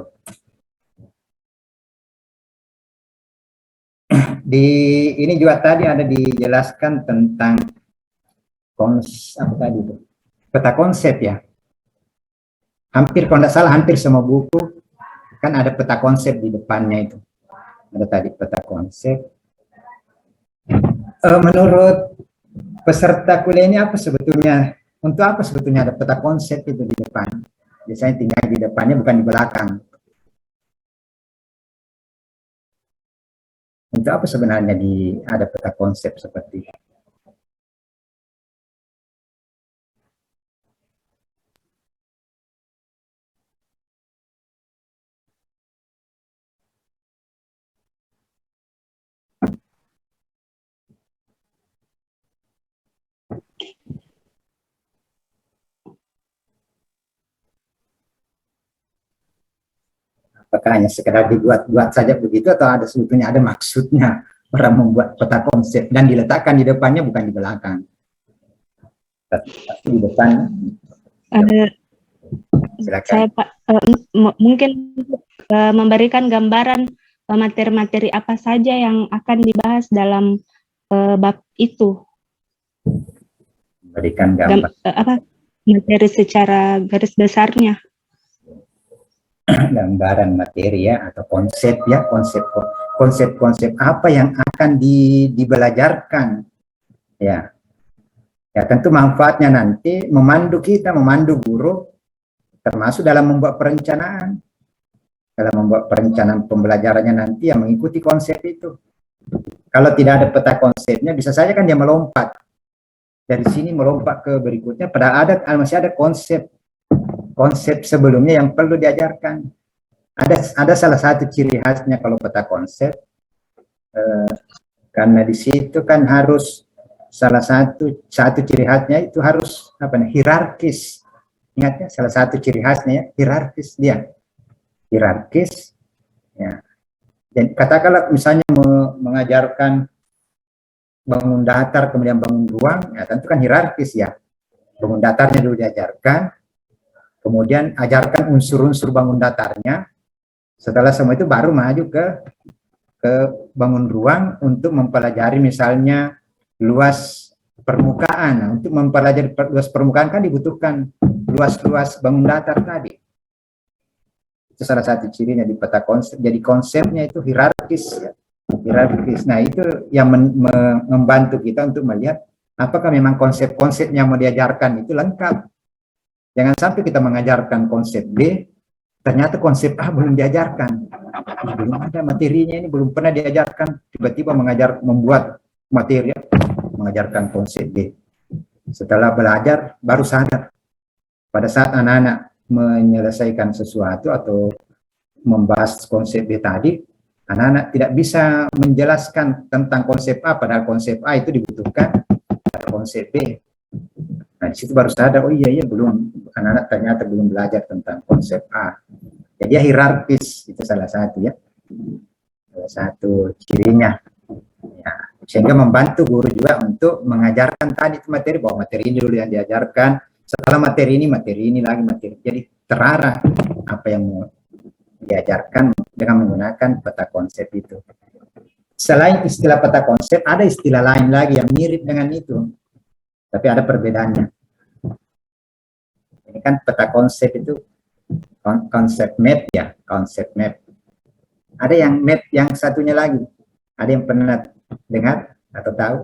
Ini juga tadi ada dijelaskan tentang peta konsep ya. Hampir kalau tidak salah hampir semua buku kan ada peta konsep di depannya itu. Ada tadi peta konsep. Menurut peserta kuliah ini apa sebetulnya? Untuk apa sebetulnya ada peta konsep itu di depan? Biasanya tinggal di depannya bukan di belakang. Untuk apa sebenarnya ada peta konsep seperti itu? Apakah hanya sekedar dibuat-buat saja begitu atau ada sebetulnya ada maksudnya orang membuat peta konsep dan diletakkan di depannya bukan di belakang? Di depan. Saya mungkin memberikan gambaran materi-materi apa saja yang akan dibahas dalam bab itu? Berikan gambar. Materi secara garis besarnya. Gambaran materi ya, atau konsep ya, konsep apa yang akan dibelajarkan ya. Ya tentu manfaatnya nanti memandu kita, memandu guru, termasuk dalam membuat perencanaan. Dalam membuat perencanaan pembelajarannya nanti yang mengikuti konsep itu. Kalau tidak ada peta konsepnya, bisa saja kan dia melompat dari sini melompat ke berikutnya, padahal masih ada konsep sebelumnya yang perlu diajarkan. Ada salah satu ciri khasnya kalau peta konsep, karena di situ kan harus salah satu ciri khasnya itu harus hierarkis. Ingat ya, salah satu ciri khasnya ya, hierarkis dia. Hierarkis ya. Dan katakanlah misalnya mengajarkan bangun datar kemudian bangun ruang, ya tentu kan hierarkis ya. Bangun datarnya dulu diajarkan, kemudian ajarkan unsur-unsur bangun datarnya. Setelah semua itu baru maju ke bangun ruang untuk mempelajari misalnya luas permukaan. Nah, untuk mempelajari luas permukaan kan dibutuhkan luas-luas bangun datar tadi. Itu salah satu cirinya di peta konsep. Jadi konsepnya itu hierarkis ya. Hierarkis. Nah, itu yang membantu kita untuk melihat apakah memang konsep-konsep yang mau diajarkan itu lengkap. Jangan sampai kita mengajarkan konsep B, ternyata konsep A belum diajarkan. Belum ada materinya, ini belum pernah diajarkan. Tiba-tiba membuat materi, mengajarkan konsep B. Setelah belajar, baru sadar. Pada saat anak-anak menyelesaikan sesuatu atau membahas konsep B tadi, anak-anak tidak bisa menjelaskan tentang konsep A, padahal konsep A itu dibutuhkan pada konsep B. Nah, di situ baru sadar, oh iya, belum, anak-anak ternyata belum belajar tentang konsep A. Jadi ya hierarkis, itu salah satu ya. Salah satu cirinya. Ya, sehingga membantu guru juga untuk mengajarkan tadi materi, bahwa materi ini dulu yang diajarkan, setelah materi ini lagi materi. Jadi terarah apa yang mau diajarkan dengan menggunakan peta konsep itu. Selain istilah peta konsep, ada istilah lain lagi yang mirip dengan itu, tapi ada perbedaannya. Ini kan peta konsep itu konsep map ya, konsep map. Ada yang map yang satunya lagi. Ada yang pernah dengar atau tahu?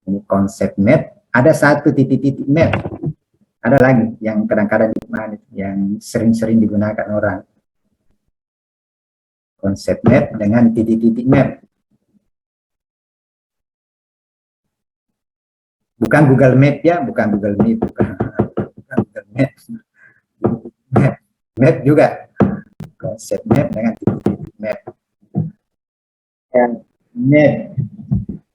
Ini konsep map. Ada satu titik-titik map. Ada lagi yang kadang-kadang yang sering-sering digunakan orang. Konsep map dengan titik-titik map. Bukan Google Map ya, bukan Google Map, bukan Google Map. Map juga. Konsep map dengan titik-titik map. Dan map,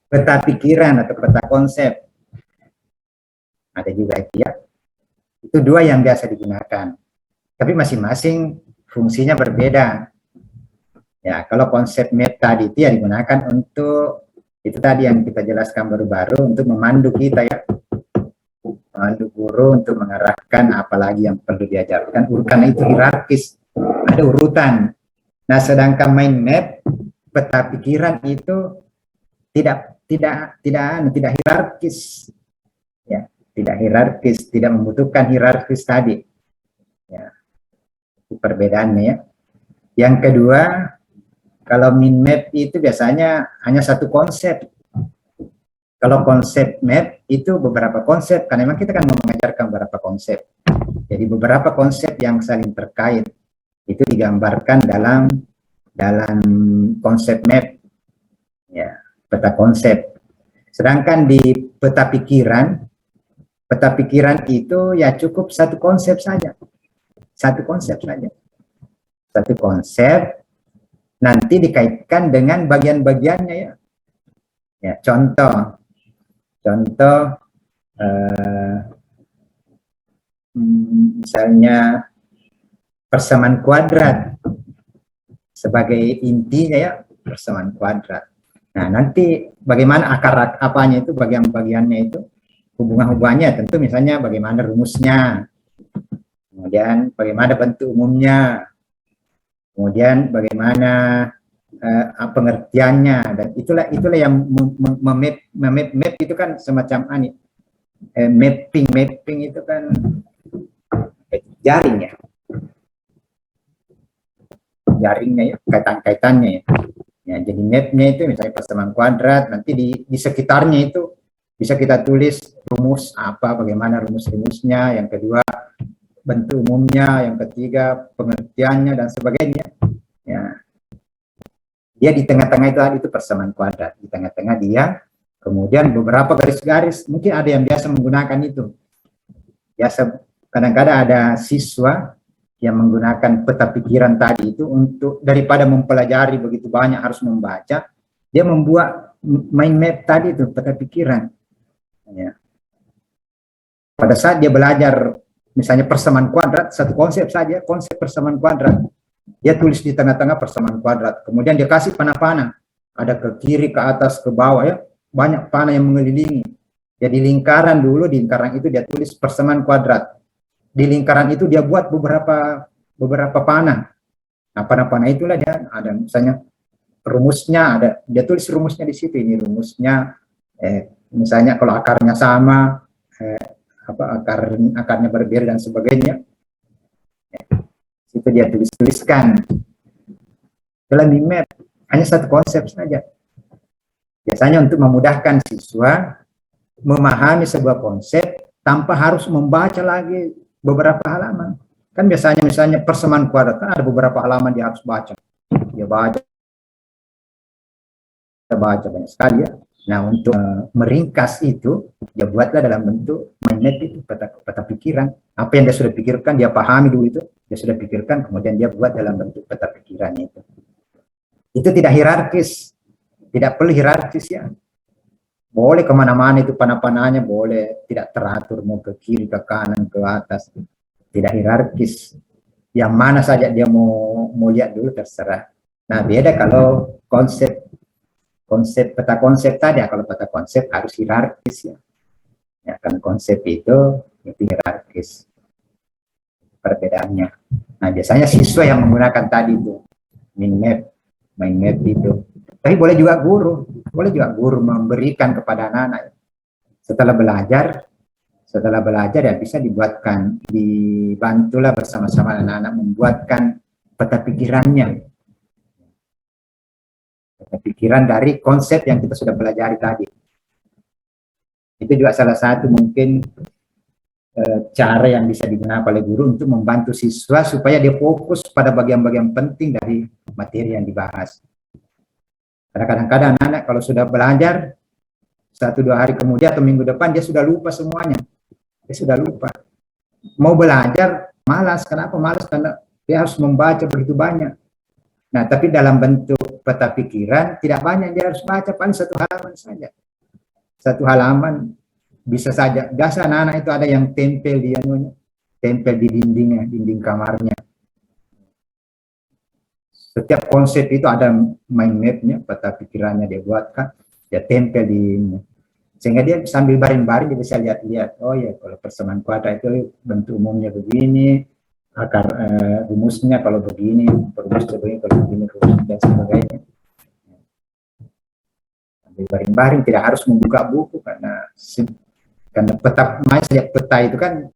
peta pikiran atau peta konsep. Ada juga itu ya. Itu dua yang biasa digunakan. Tapi masing-masing fungsinya berbeda. Ya, kalau konsep map tadi itu ya digunakan untuk itu tadi yang kita jelaskan baru-baru, untuk memandu kita ya. Memandu guru untuk mengarahkan apalagi yang perlu diajarkan. Karena itu hierarkis, ada urutan. Nah, sedangkan mind map, peta pikiran itu tidak hierarkis. Ya, tidak hierarkis, tidak membutuhkan hierarkis tadi. Ya, itu perbedaannya ya. Yang kedua, kalau mind map itu biasanya hanya satu konsep. Kalau konsep map itu beberapa konsep, karena memang kita kan mau mengajarkan beberapa konsep. Jadi beberapa konsep yang saling terkait itu digambarkan dalam konsep map, ya, peta konsep. Sedangkan di peta pikiran itu ya cukup satu konsep saja. Satu konsep saja. Satu konsep nanti dikaitkan dengan bagian-bagiannya ya. Ya, contoh misalnya persamaan kuadrat sebagai intinya ya, persamaan kuadrat. Nah, nanti bagaimana akar apanya itu, bagian-bagiannya itu, hubungan-hubungannya tentu misalnya bagaimana rumusnya, kemudian bagaimana bentuk umumnya, kemudian bagaimana pengertiannya, dan itulah yang map itu kan semacam mapping itu kan jaring ya, jaringnya ya, kaitan-kaitannya ya. Ya, jadi mapnya itu misalnya persamaan kuadrat, nanti di sekitarnya itu bisa kita tulis rumus apa, bagaimana rumus-rumusnya, yang kedua bentuk umumnya, yang ketiga pengertiannya dan sebagainya. Ya, dia di tengah-tengah itu persamaan kuadrat, di tengah-tengah dia, kemudian beberapa garis-garis, mungkin ada yang biasa menggunakan itu. Biasa kadang-kadang ada siswa yang menggunakan peta pikiran tadi itu untuk daripada mempelajari begitu banyak harus membaca, dia membuat mind map tadi itu peta pikiran. Ya. Pada saat dia belajar misalnya persamaan kuadrat, satu konsep saja, konsep persamaan kuadrat, dia tulis di tengah-tengah persamaan kuadrat, kemudian dia kasih panah-panah, ada ke kiri, ke atas, ke bawah ya, banyak panah yang mengelilingi. Jadi lingkaran dulu, di lingkaran itu dia tulis persamaan kuadrat. Di lingkaran itu dia buat beberapa panah. Nah, panah-panah itulah dia ada misalnya rumusnya, ada dia tulis rumusnya di situ. Ini rumusnya, misalnya kalau akarnya sama, akarnya berbeda dan sebagainya. Itu dia tuliskan. Dalam di map hanya satu konsep saja. Biasanya untuk memudahkan siswa memahami sebuah konsep tanpa harus membaca lagi beberapa halaman. Kan biasanya misalnya persamaan kuadrat kan ada beberapa halaman dia harus baca. Dia baca banyak sekali ya. Nah, untuk meringkas itu dia buatlah dalam bentuk mind map itu, peta pikiran. Apa yang dia sudah pikirkan, dia pahami dulu itu, dia sudah pikirkan, kemudian dia buat dalam bentuk peta pikirannya itu. Itu tidak hierarkis, tidak perlu hierarkis ya. Boleh kemana-mana itu panah-panahnya, boleh tidak teratur, mau ke kiri, ke kanan, ke atas. Tidak hierarkis. Yang mana saja dia mau lihat dulu terserah. Nah, beda kalau peta konsep tadi, kalau peta konsep harus hierarkis ya. Ya kan konsep itu hierarkis. Perbedaannya. Nah, biasanya siswa yang menggunakan tadi itu mind map itu. Tapi boleh juga guru memberikan kepada anak-anak. Setelah belajar ya bisa dibantulah bersama-sama anak-anak membuatkan peta pikirannya. Peta pikiran dari konsep yang kita sudah pelajari tadi. Itu juga salah satu mungkin cara yang bisa digunakan oleh guru untuk membantu siswa supaya dia fokus pada bagian-bagian penting dari materi yang dibahas. Karena kadang-kadang anak-anak kalau sudah belajar 1-2 hari kemudian atau minggu depan dia sudah lupa semuanya. Dia sudah lupa. Mau belajar malas. Kenapa malas? Karena dia harus membaca begitu banyak. Nah, tapi dalam bentuk peta pikiran tidak banyak dia harus baca, paling 1 halaman saja. 1 halaman bisa saja. Biasa anak-anak itu ada yang tempel di dinding kamarnya. Setiap konsep itu ada mind map-nya, peta pikirannya dia buatkan, dia tempel di ini. Sehingga dia sambil baring-baring dia bisa lihat-lihat, oh ya kalau persamaan kuadrat itu bentuk umumnya begini, akar rumusnya kalau begini, rumusnya begini, kalau begini, rumus dan sebagainya. Sambil baring-baring tidak harus membuka buku karena peta itu kan